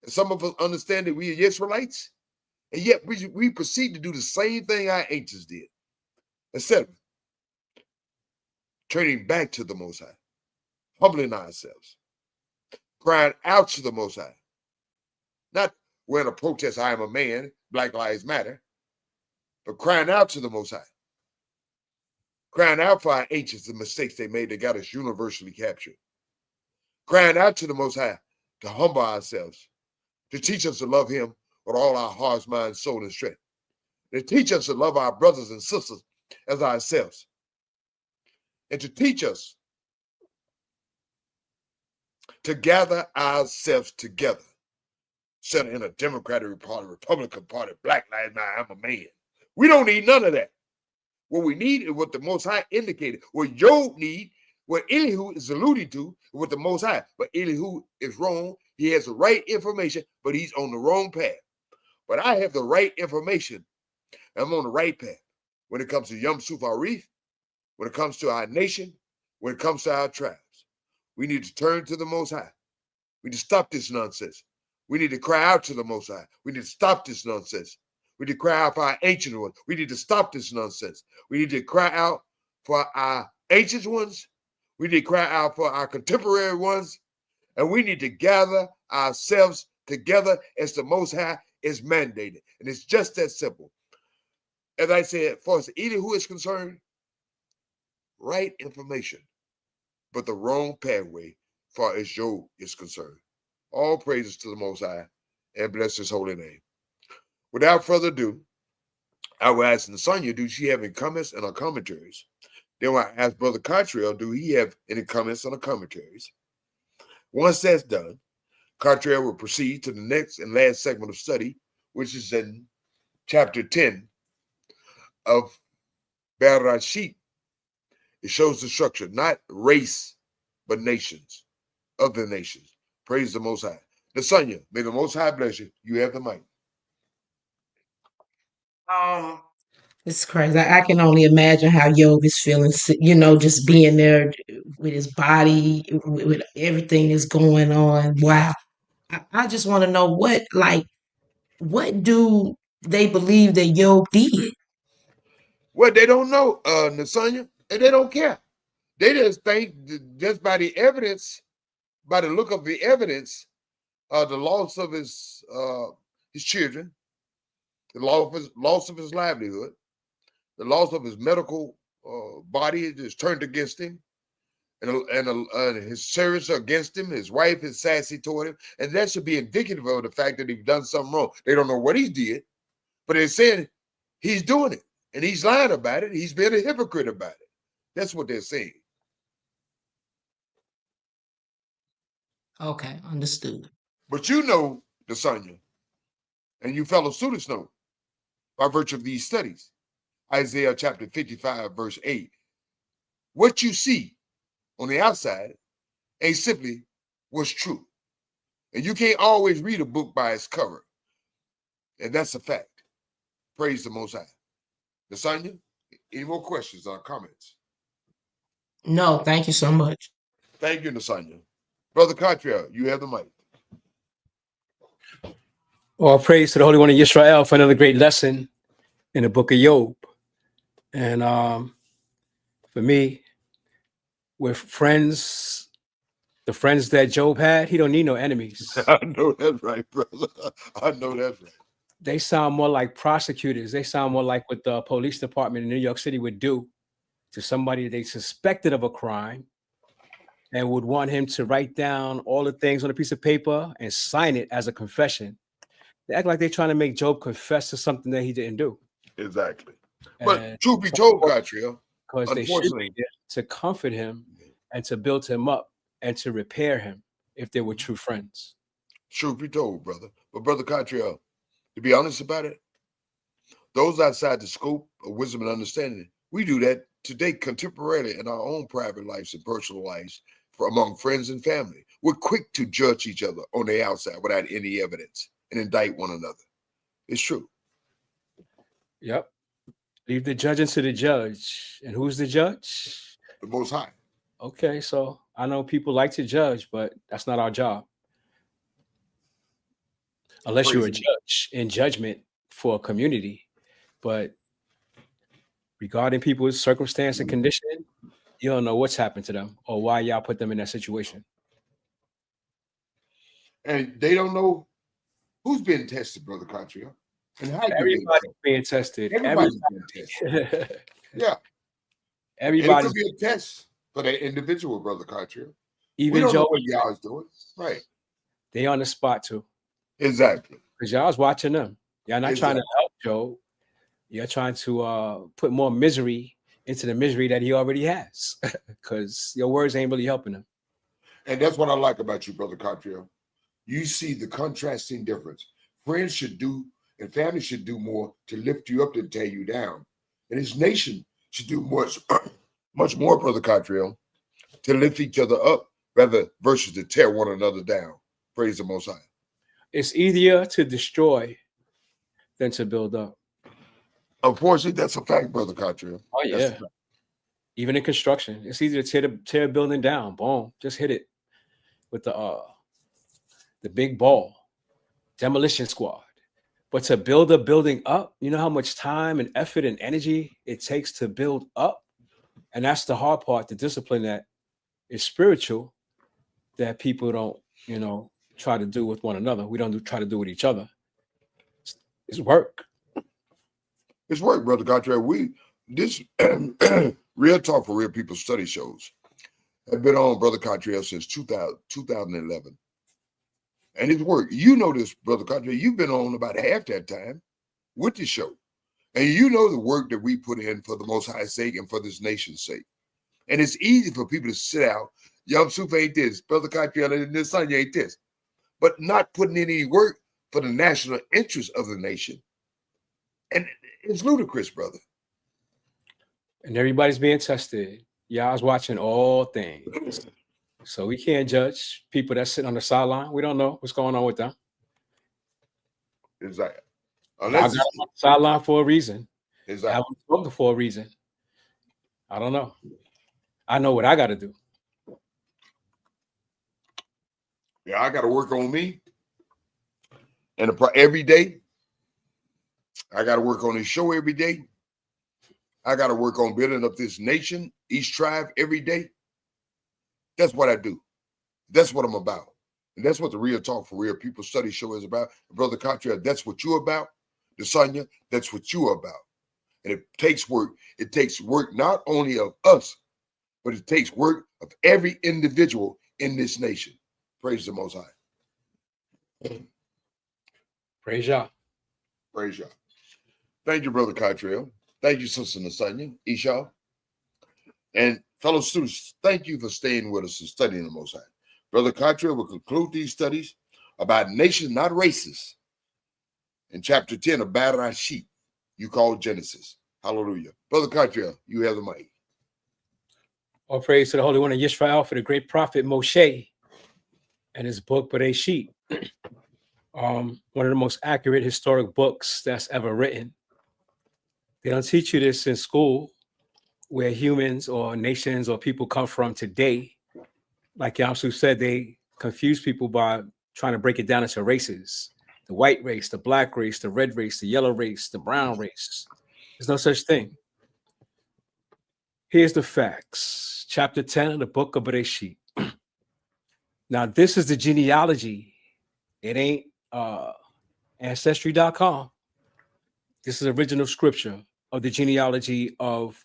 B: and some of us understand that we are Israelites, and yet we proceed to do the same thing our ancients did. Instead of turning back to the Most High, humbling ourselves, crying out to the Most High, not wearing a protest, I am a man, Black Lives Matter, but crying out to the Most High, crying out for our ancients, the mistakes they made that got us universally captured, crying out to the Most High to humble ourselves, to teach us to love Him with all our hearts, mind, soul, and strength, to teach us to love our brothers and sisters as ourselves, and to teach us to gather ourselves together, instead of in a Democratic Party, Republican Party, Black Lives Matter, I'm a man. We don't need none of that. What we need is what the Most High indicated. What Job need, what Elihu is alluding to, is what the Most High. But Elihu is wrong. He has the right information, but he's on the wrong path. But I have the right information. I'm on the right path. When it comes to Yom Suf Arif, when it comes to our nation, when it comes to our tribes, we need to turn to the Most High. We need to stop this nonsense. We need to cry out to the Most High. We need to stop this nonsense. We need to cry out for our ancient ones. We need to stop this nonsense. We need to cry out for our ancient ones. We need to cry out for our contemporary ones. And we need to gather ourselves together as the Most High is mandated. And it's just that simple. As I said, for as Elihu is concerned, right information, but the wrong pathway far as Job is concerned. All praises to the Most High, and bless His holy name. Without further ado, I will ask Nasanya, do she have any comments and her commentaries? Then I ask Brother Cottrell, do he have any comments on the commentaries? Once that's done, Cottrell will proceed to the next and last segment of study, which is in chapter 10 of Bereshit. It shows the structure, not race, but nations, of the nations. Praise the Most High. Nasanya, may the Most High bless you. You have the mic.
C: It's crazy. I can only imagine how Job is feeling, just being there with his body, with everything that's going on. Wow. I just want to know what do they believe that Job did?
B: Well, they don't know, Nasanya, and they don't care. They just think just by the evidence, by the look of the evidence, the loss of his children, the loss of his livelihood, the loss of his medical body is turned against him, and his service against him, his wife is sassy toward him, and that should be indicative of the fact that he's done something wrong. They don't know what he did, but they're saying he's doing it, and he's lying about it. He's being a hypocrite about it. That's what they're saying.
C: Okay, understood.
B: But you know, Nasanya, and you fellow students know, by virtue of these studies, Isaiah chapter 55, verse 8, what you see on the outside ain't simply what's true. And you can't always read a book by its cover. And that's a fact. Praise the Most High. Nasanya, any more questions or comments?
C: No, thank you so much.
B: Thank you, Nasanya. Brother Cottrell, you have the mic.
D: All praise to the Holy One of Israel for another great lesson in the book of Job. And for me, with friends, the friends that Job had, he don't need no enemies.
B: I know that's right, brother. I know that's right.
D: They sound more like prosecutors. They sound more like what the police department in New York City would do to somebody they suspected of a crime and would want him to write down all the things on a piece of paper and sign it as a confession. They act like they're trying to make Job confess to something that he didn't do.
B: Exactly. But
D: And
B: truth be told, Cottrell,
D: because they should be there to comfort him and to build him up and to repair him if they were true friends.
B: Truth be told, brother. But Brother Cottrell, to be honest about it, those outside the scope of wisdom and understanding, we do that today contemporarily in our own private lives and personal lives among friends and family. We're quick to judge each other on the outside without any evidence and indict one another. It's true.
D: Yep. Leave the judging to the judge. And who's the judge?
B: The Most High.
D: Okay, so I know people like to judge, but that's not our job. unless you're a
B: Praise him.
D: judge in judgment for a community. But regarding people's circumstance and condition, you don't know what's happened to them or why y'all put them in that situation.
B: And they don't know who's being tested, Brother Contrio, and how you're being
D: Everybody's
B: tested.
D: being tested.
B: Everybody's being tested. Yeah. And it
D: Everybody's
B: could be a test for that individual, Brother Contrio. We
D: even
B: don't know
D: Joe.
B: what y'all is doing. Right.
D: They on the spot too.
B: Exactly.
D: Because y'all was watching them. Y'all not trying to help Joe. You're trying to put more misery into the misery that he already has. Because your words ain't really helping him.
B: And that's what I like about you, Brother Contrio. You see the contrasting difference. Friends should do and family should do more to lift you up than tear you down. And his nation should do much more, Brother Contrio, to lift each other up rather versus to tear one another down. Praise the Most High.
D: It's easier to destroy than to build up.
B: Unfortunately, that's a fact, Brother Contrio.
D: Oh,
B: That's
D: yeah.
B: a fact.
D: Even in construction, it's easier to tear a building down. Boom. Just hit it with the big ball, demolition squad. But to build a building up, you know how much time and effort and energy it takes to build up? And that's the hard part, the discipline that is spiritual that people don't, try to do with one another. We don't try to do with each other. It's work.
B: It's work, Brother Contrio. This Real Talk for Real People study shows have been on, Brother Contrio, since 2011. And it's work. You know this, Brother Contrio. You've been on about half that time with the show. And you know the work that we put in for the Most High's sake and for this nation's sake. And it's easy for people to sit out. Yum Soup ain't this. Brother Contrio, and this son ain't this. But not putting in any work for the national interest of the nation. And it's ludicrous, brother.
D: And everybody's being tested. Y'all's watching all things. So we can't judge people that sit on the sideline. We don't know what's going on with them.
B: Exactly.
D: I got them on the sideline for a reason.
B: Exactly.
D: I was spoken for a reason. I don't know. I know what I got to do.
B: Yeah, I got to work on me. And every day, I got to work on this show every day. I got to work on building up this nation, each tribe every day. That's what I do. That's what I'm about. And that's what the Real Talk for Real People study show is about. Brother Contrio, that's what you're about. Desanya, that's what you're about. And it takes work. It takes work not only of us, but it takes work of every individual in this nation. Praise the Most High.
D: Praise Yah.
B: Praise Yah. Thank you, Brother Contrio. Thank you, Sister Nasanya, Isha. And fellow students, thank you for staying with us and studying the Most High. Brother Contrio will conclude these studies about nations, not races, in chapter 10 of Bereshit, you call Genesis. Hallelujah. Brother Contrio, you have the mic.
D: All praise to the Holy One of Yisrael for the great prophet Moshe and his book Bereshit. One of the most accurate historic books that's ever written. They don't teach you this in school, where humans or nations or people come from today. Like Yamsu said, they confuse people by trying to break it down into races. The white race, the black race, the red race, the yellow race, the brown race. There's no such thing. Here's the facts. Chapter 10 of the book of Bereshit. Now, this is the genealogy. It ain't Ancestry.com. This is original scripture of the genealogy of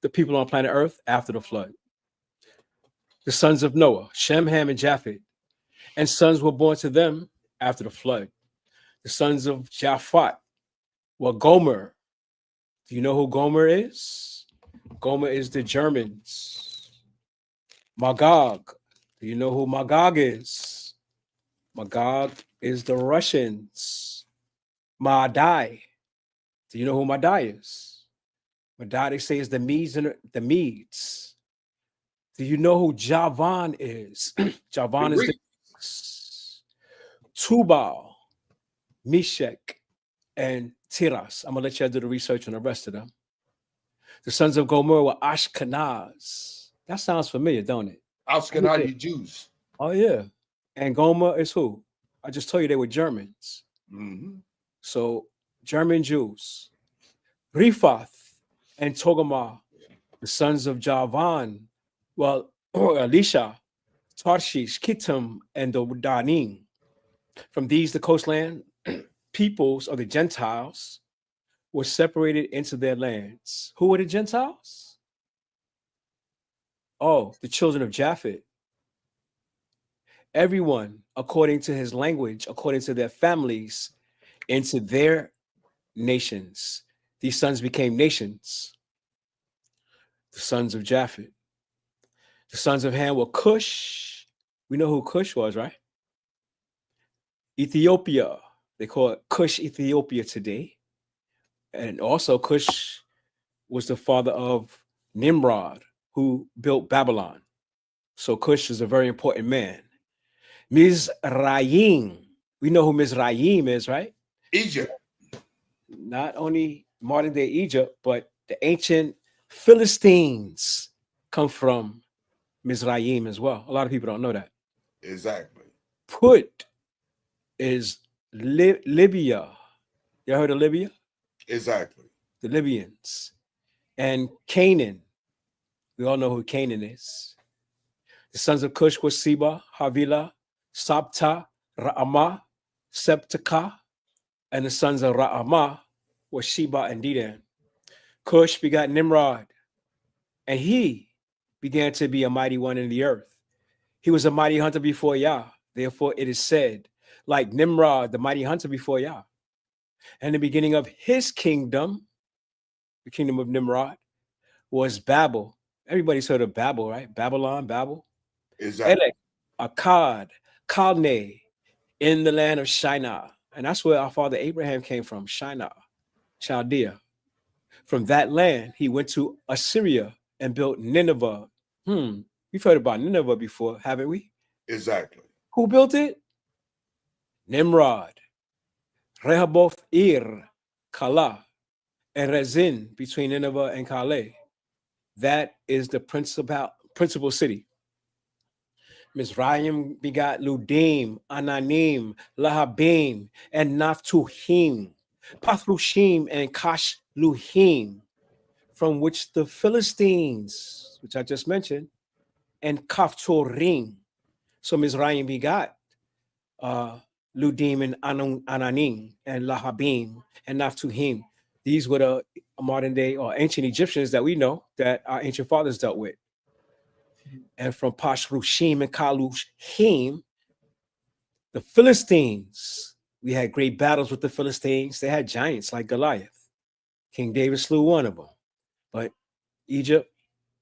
D: the people on planet Earth after the flood. The sons of Noah, Shem, Ham, and Japheth, and sons were born to them after the flood. The sons of Japhet were Gomer. Do you know who Gomer is? Gomer is the Germans. Magog. Do you know who Magog is? Magog is the Russians. Madai. Do you know who Madai is? Madai, they say, is the Medes and the Medes. Do you know who Javan is? Javan is the Greeks. Tubal, Meshech, and Tiras. I'm going to let you do the research on the rest of them. The sons of Gomer were Ashkenaz. That sounds familiar, don't it?
B: Ashkenazi Jews.
D: Oh, yeah. And Gomer is who? I just told you they were Germans.
B: Mm-hmm.
D: So German Jews, Riphath and Togarmah, the sons of Javan, well, Elisha, Tarshish, Kittim, and Dodanim. From these, the coastland peoples of the Gentiles were separated into their lands. Who were the Gentiles? Oh, the children of Japhet. Everyone, according to his language, according to their families, into their nations. These sons became nations. The sons of Japhet. The sons of Ham were Cush. We know who Cush was, right? Ethiopia. They call it Cush Ethiopia today. And also Cush was the father of Nimrod, who built Babylon. So Cush is a very important man. Mizraim. We know who Mizraim is, right?
B: Egypt.
D: Not only modern day Egypt, but the ancient Philistines come from Mizraim as well. A lot of people don't know that.
B: Exactly.
D: Put is Libya. You heard of Libya?
B: Exactly.
D: The Libyans. And Canaan. We all know who Canaan is. The sons of Cush were Seba, Havilah, Sabta, Ra'amah, Septaka, and the sons of Ra'amah were Sheba and Dedan. Cush begot Nimrod, and he began to be a mighty one in the earth. He was a mighty hunter before Yah. Therefore, it is said, like Nimrod, the mighty hunter before Yah. And the beginning of his kingdom, the kingdom of Nimrod, was Babel. Everybody's heard of Babel, right? Babylon, Babel.
B: Exactly.
D: Elek, Akkad, Calneh, in the land of Shinar. And that's where our father Abraham came from, Shinar, Chaldea. From that land, he went to Assyria and built Nineveh. We've heard about Nineveh before, haven't we?
B: Exactly.
D: Who built it? Nimrod, Rehoboth Ir, Kala, and Rezin between Nineveh and Calais. That is the principal city. Mizraim begot Ludim, Ananim, Lahabim, and Naphtuhim, Pathrushim, and Kashluhim, from which the Philistines, which I just mentioned, and Kaphtorim. So Mizraim begot Ludim and Ananim, and Lahabim, and Naphtuhim. These were the modern day or ancient Egyptians that we know that our ancient fathers dealt with. And from Pashrushim and Kalushim, the Philistines, we had great battles with the Philistines. They had giants like Goliath. King David slew one of them. But Egypt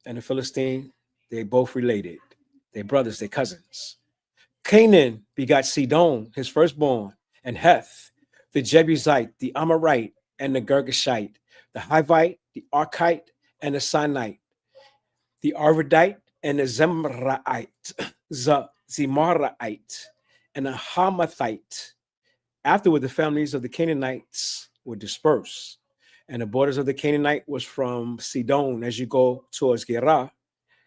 D: and the Philistine, they both related. They're brothers, they're cousins. Canaan begot Sidon, his firstborn, and Heth, the Jebusite, the Amorite, and the Girgashite, the Hivite, the Archite, and the Sinite, the Arvadite, and the Zemaraite, and the Hamathite. Afterward, the families of the Canaanites were dispersed, and the borders of the Canaanite was from Sidon as you go towards Gerar,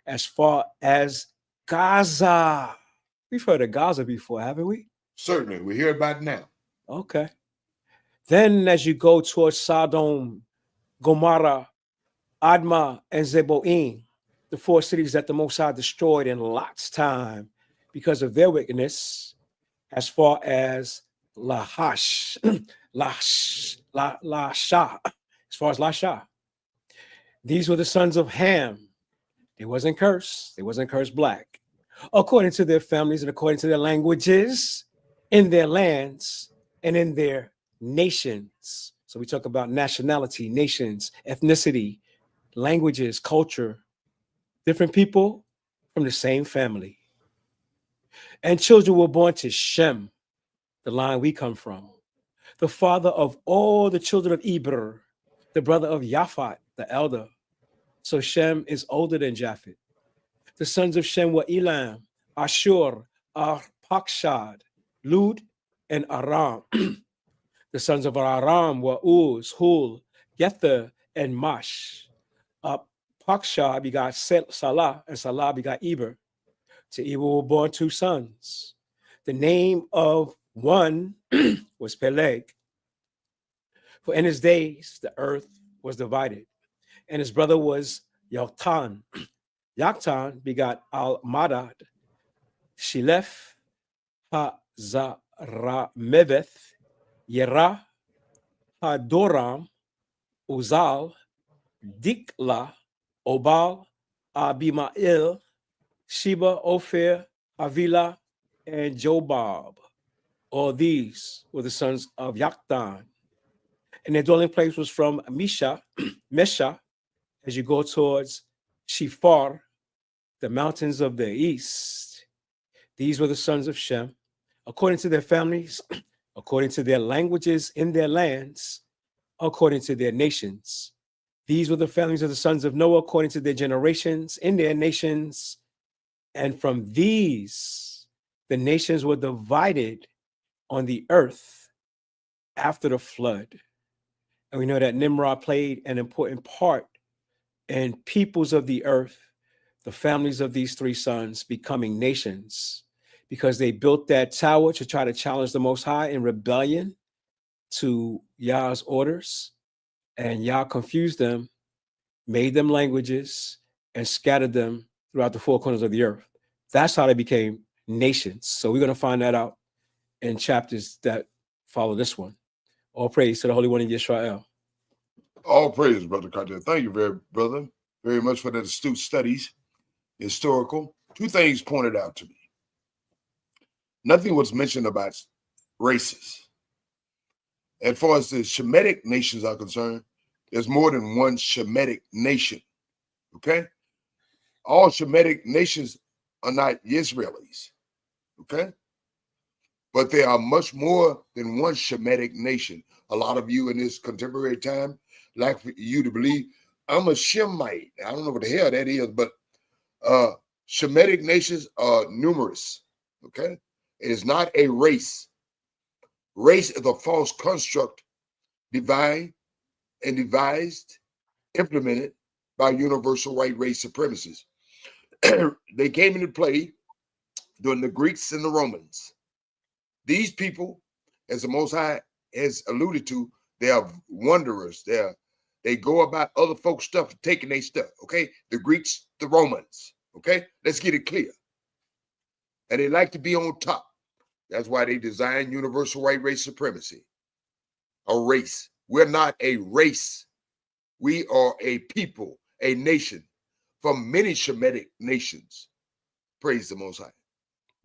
D: as far as Gaza. We've heard of Gaza before, haven't we?
B: Certainly. We hear about it now.
D: Okay. Then as you go towards Sodom, Gomorrah, Admah, and Zeboim, the four cities that the Most High destroyed in Lot's time because of their wickedness, as far as Lasha, as far as Lasha. These were the sons of Ham. They wasn't cursed. They wasn't cursed black. According to their families and according to their languages, in their lands and in their nations. So we talk about nationality, nations, ethnicity, languages, culture, different people from the same family. And children were born to Shem, the line we come from, the father of all the children of Eber, the brother of Japhet, the elder. So Shem is older than Japhet. The sons of Shem were Elam, Ashur, Arpachshad, Lud, and Aram. The sons of Aram were Uz, Hul, Gether, and Mash. Pakshah begot Salah, and Salah begot Eber. To Eber were born two sons. The name of one was Peleg. For in his days the earth was divided, and his brother was Yoktan. Yoktan begot Al-Madad, Shilef, Ha-Zarameveth, Yerah, Hadoram, Uzal, Dikla, Obal, Abimael, Sheba, Ophir, Havilah, and Jobab. All these were the sons of Yoktan. And their dwelling place was from Mesha, as you go towards Shifar, the mountains of the east. These were the sons of Shem, according to their families, according to their languages in their lands, according to their nations. These were the families of the sons of Noah, according to their generations in their nations. And from these, the nations were divided on the earth after the flood. And we know that Nimrod played an important part in peoples of the earth, the families of these three sons becoming nations, because they built that tower to try to challenge the Most High in rebellion to Yah's orders. And Yah confused them, made them languages, and scattered them throughout the four corners of the earth. That's how they became nations. So we're going to find that out in chapters that follow this one. All praise to the Holy One in Yisrael.
B: All praise, Brother Carter. Thank you very much for that astute studies, historical. Two things pointed out to me. Nothing was mentioned about races. As far as the Shemitic nations are concerned, there's more than one Shemitic nation, okay? All Shemitic nations are not Israelis, okay? But there are much more than one Shemitic nation. A lot of you in this contemporary time like for you to believe I'm a Shemite. I don't know what the hell that is, but Shemitic nations are numerous, okay? It is not a race. Race is a false construct divine and devised, implemented by universal white race supremacists. They came into play during the Greeks and the Romans. These people, as the Most High has alluded to, they are wanderers. They go about other folks' stuff, taking their stuff, okay? The Greeks, the Romans, okay? Let's get it clear. And they like to be on top. That's why they design universal white race supremacy. A race. We're not a race. We are a people, a nation from many Shemitic nations. Praise the Most High.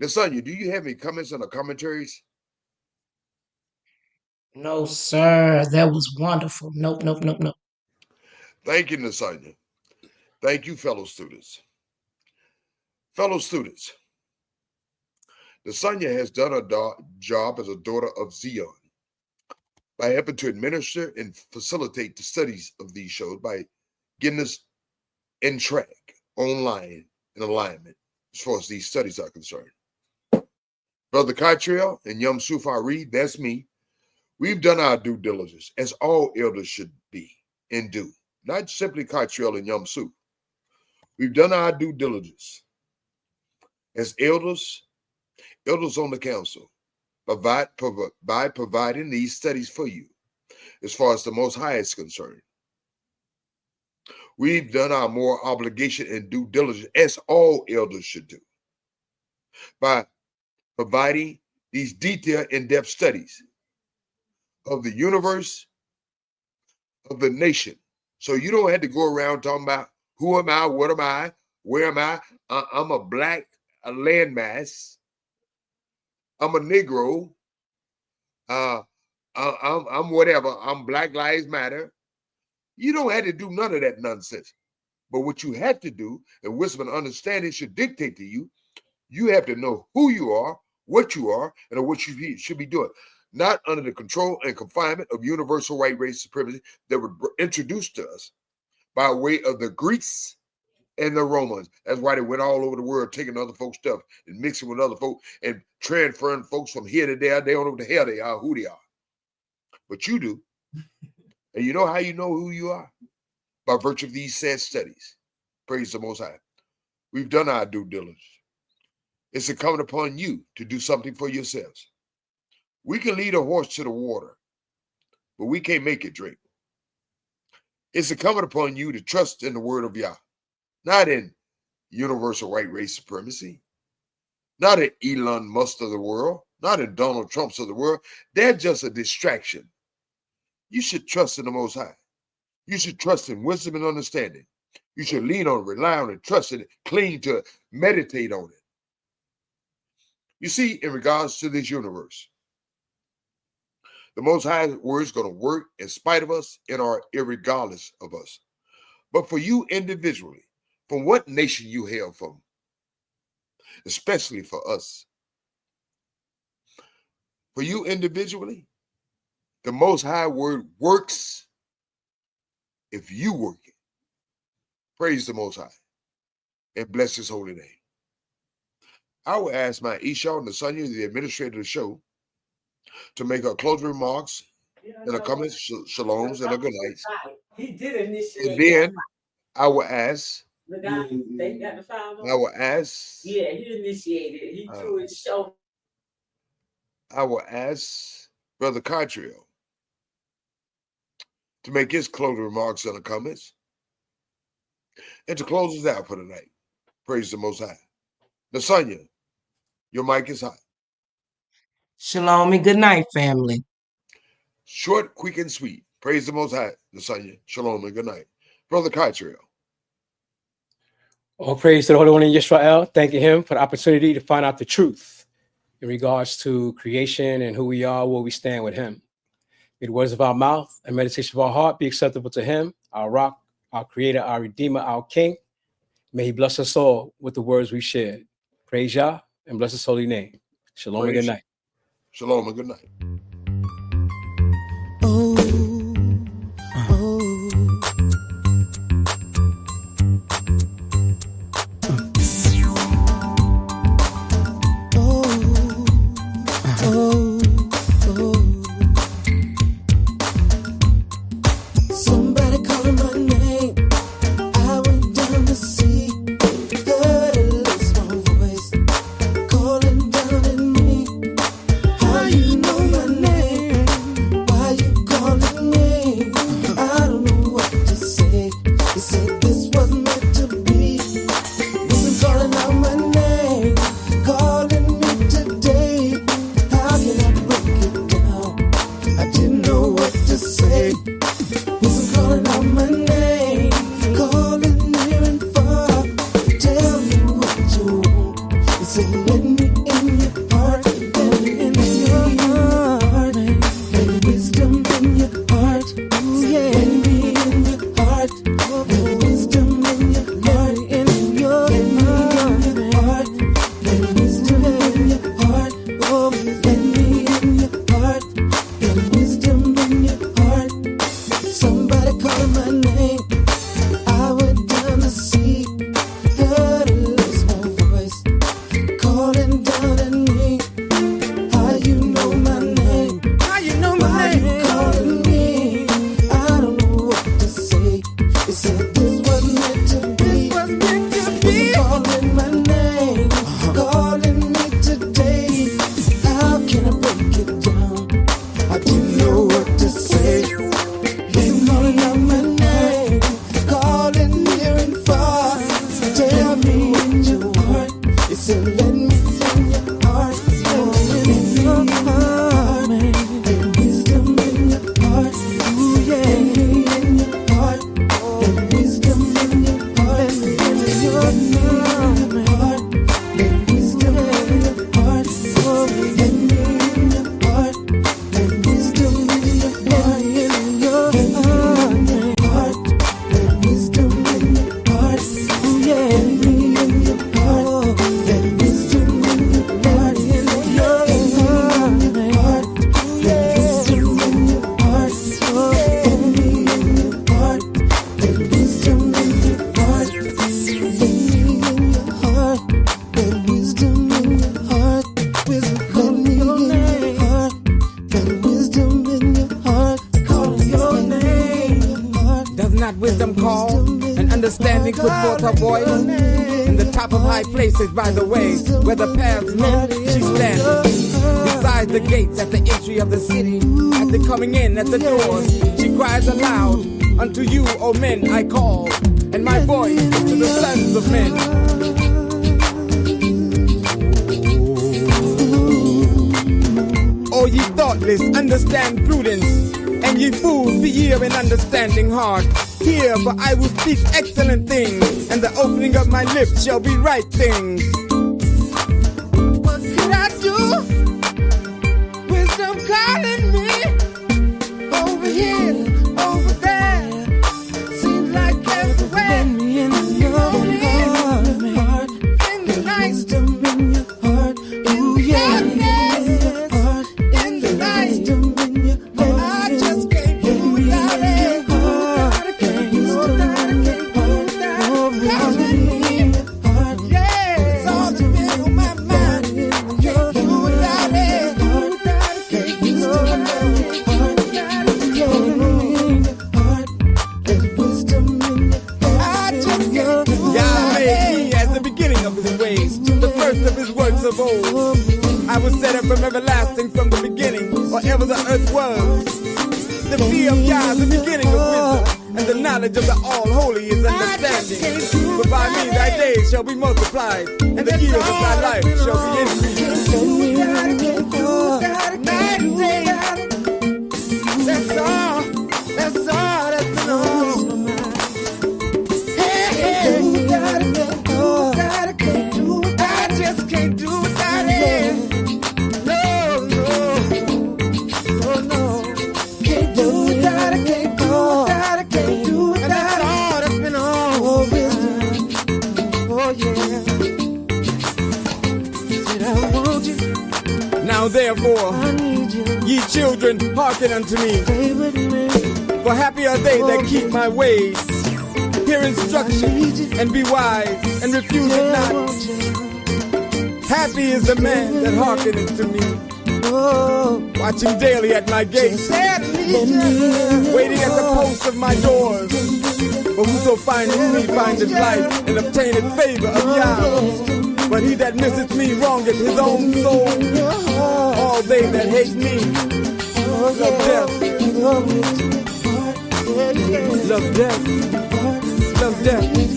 B: Nasanya, do you have any comments on the commentaries?
C: No, sir. That was wonderful. Nope, nope, nope, nope.
B: Thank you, Nasanya. Thank you, fellow students. Fellow students, Nasanya has done a job as a daughter of Zion by helping to administer and facilitate the studies of these shows by getting us in track, online, in alignment as far as these studies are concerned. Brother Cottrell and Yum Suf Reed, that's me. We've done our due diligence, as all elders should be and do, not simply Cottrell and Yum Suf. We've done our due diligence as elders on the council, by providing these studies for you as far as the Most High is concerned. We've done our moral obligation and due diligence, as all elders should do, by providing these detailed, in-depth studies of the universe, of the nation. So you don't have to go around talking about who am I, what am I, where am I? I'm a black landmass. I'm a Negro. I'm whatever. I'm Black Lives Matter. You don't have to do none of that nonsense. But what you have to do, and wisdom and understanding should dictate to you, you have to know who you are, what you are, and what you should be doing. Not under the control and confinement of universal white race supremacy that were introduced to us by way of the Greeks and the Romans. That's why they went all over the world taking other folks' stuff and mixing with other folks and transferring folks from here to there. They don't know what the hell they are, who they are. But you do. And you know how you know who you are? By virtue of these said studies. Praise the Most High. We've done our due diligence. It's incumbent upon you to do something for yourselves. We can lead a horse to the water, but we can't make it drink. It's incumbent upon you to trust in the word of Yah, not in universal white race supremacy, not in Elon Musk of the world, not in Donald Trumps of the world. They're just a distraction. You should trust in the Most High. You should trust in wisdom and understanding. You should lean on it, rely on it, trust in it, cling to it, meditate on it. You see, in regards to this universe, the Most High word is going to work in spite of us and or irregardless of us. But for you individually, from what nation you hail from, especially for us, for you individually, the Most High word works if you work it. Praise the Most High and bless his holy name. I will ask my Esau and Nasanya, the administrator of the show, to make her closing remarks and a comments, shaloms, and a good night.
E: He did initiate.
B: And then I will ask.
E: They got the file.
B: I will ask.
E: Yeah, he initiated. He threw his show.
B: I will ask Brother Cottrell to make his closing remarks and the comments, and to close us out for the night. Praise the Most High. Nasanya, your mic is hot.
C: Shalom and good night, family.
B: Short, quick, and sweet. Praise the Most High, Nasanya. Shalom and good night. Brother Cottrell.
D: All praise to the Holy One in Israel. Thanking him for the opportunity to find out the truth in regards to creation and who we are, where we stand with him. May the words of our mouth and meditation of our heart be acceptable to him, our rock, our creator, our redeemer, our king. May he bless us all with the words we shared. Praise Yah and bless his holy name. Shalom and good night.
B: Shalom and good night.
A: Oh, oh. Somebody calling my name. I went down to see. Heard a little small voice calling down at me. How you know my name? Why you calling me? I don't know what to say. He said this wasn't meant to be. Wasn't calling out my name, calling me today. How can I break it down? I didn't know what to say. Wasn't calling out my name, calling near and far. Tell me what you want. He said let me in your heart, let me in your heart, let wisdom in your heart. Let me in your heart, let wisdom in your heart, let me in your heart, let wisdom in your heart. Oh, let me in your heart, let wisdom in your heart. Somebody calling my name. I went down to see. Heard a little small voice calling down at me. How you know my name? How you know my name? Why you calling me? I don't know what to say. They said this wasn't meant to be. Wasn't calling my name, calling me today. How can I break it down? I didn't know what to say. Been calling out my name, calling near and far. Tell me what you want. He said, let me in your heart, let me in your heart, let wisdom in your heart. Ooh, yeah. Let me in your heart, let wisdom in your heart, let me in your heart, let wisdom in your heart. Oh, let me in your heart, let wisdom in your heart, in your heart, let wisdom in your heart. Ooh, yeah. Let me in your heart, let wisdom in your heart, in your heart, let wisdom in your heart. Oh, let me in your heart, let wisdom in your heart. Let me in your heart, let wisdom in your heart. Let me in your heart, let wisdom in your heart. Call your name.
F: Does not wisdom call and understanding put forth her voice? In the top of high places by the way, where the paths meet, she stands. beside the gates at the entry of the city, at the coming in at the doors. She cries aloud, unto you, O men, I call, and my voice to the sons of men. O ye thoughtless, understand prudence, and ye fools, be ye of an understanding heart. Hear, for I will speak excellent things, and the opening of my lips shall be right things. What can I do? Wisdom calling me over here, over there. Seems like everywhere.
A: In your heart,
F: In the night,
A: wisdom in your heart. Ooh, yeah. In your heart,
F: in the night,
A: wisdom in your heart.
F: I just can't do without it. Yeah, it's all been on my mind. Can't do without it. I just can't do Yah made me as the beginning of his ways, the first of his works of old. I was set up from everlasting from the beginning, or ever the earth was. The fear of Yah is the beginning of wisdom, and the knowledge of the All-Holy is understanding. For by me thy days shall be multiplied, and the years of thy life shall be increased. Night and day, that's all that's been on. Hey, I just can't do without it. No, can't do without it, can't do without it, can't do without it. And that's all that's been on. Oh yeah. Said I want you, now therefore,
A: I need you.
F: ye children, hearken unto me.
A: Stay with me.
F: For happy are they that keep my ways. Hear instruction and be wise, and refuse it
A: I
F: not.
A: want you.
F: Happy is the man that hearkeneth to me.
A: Oh,
F: Watching daily at my gates, waiting at the posts of my doors. For whoso findeth me findeth life, and obtaineth favor of Yah. But he that misseth me wrongeth his own soul. All they that hate me love death, love death, love death.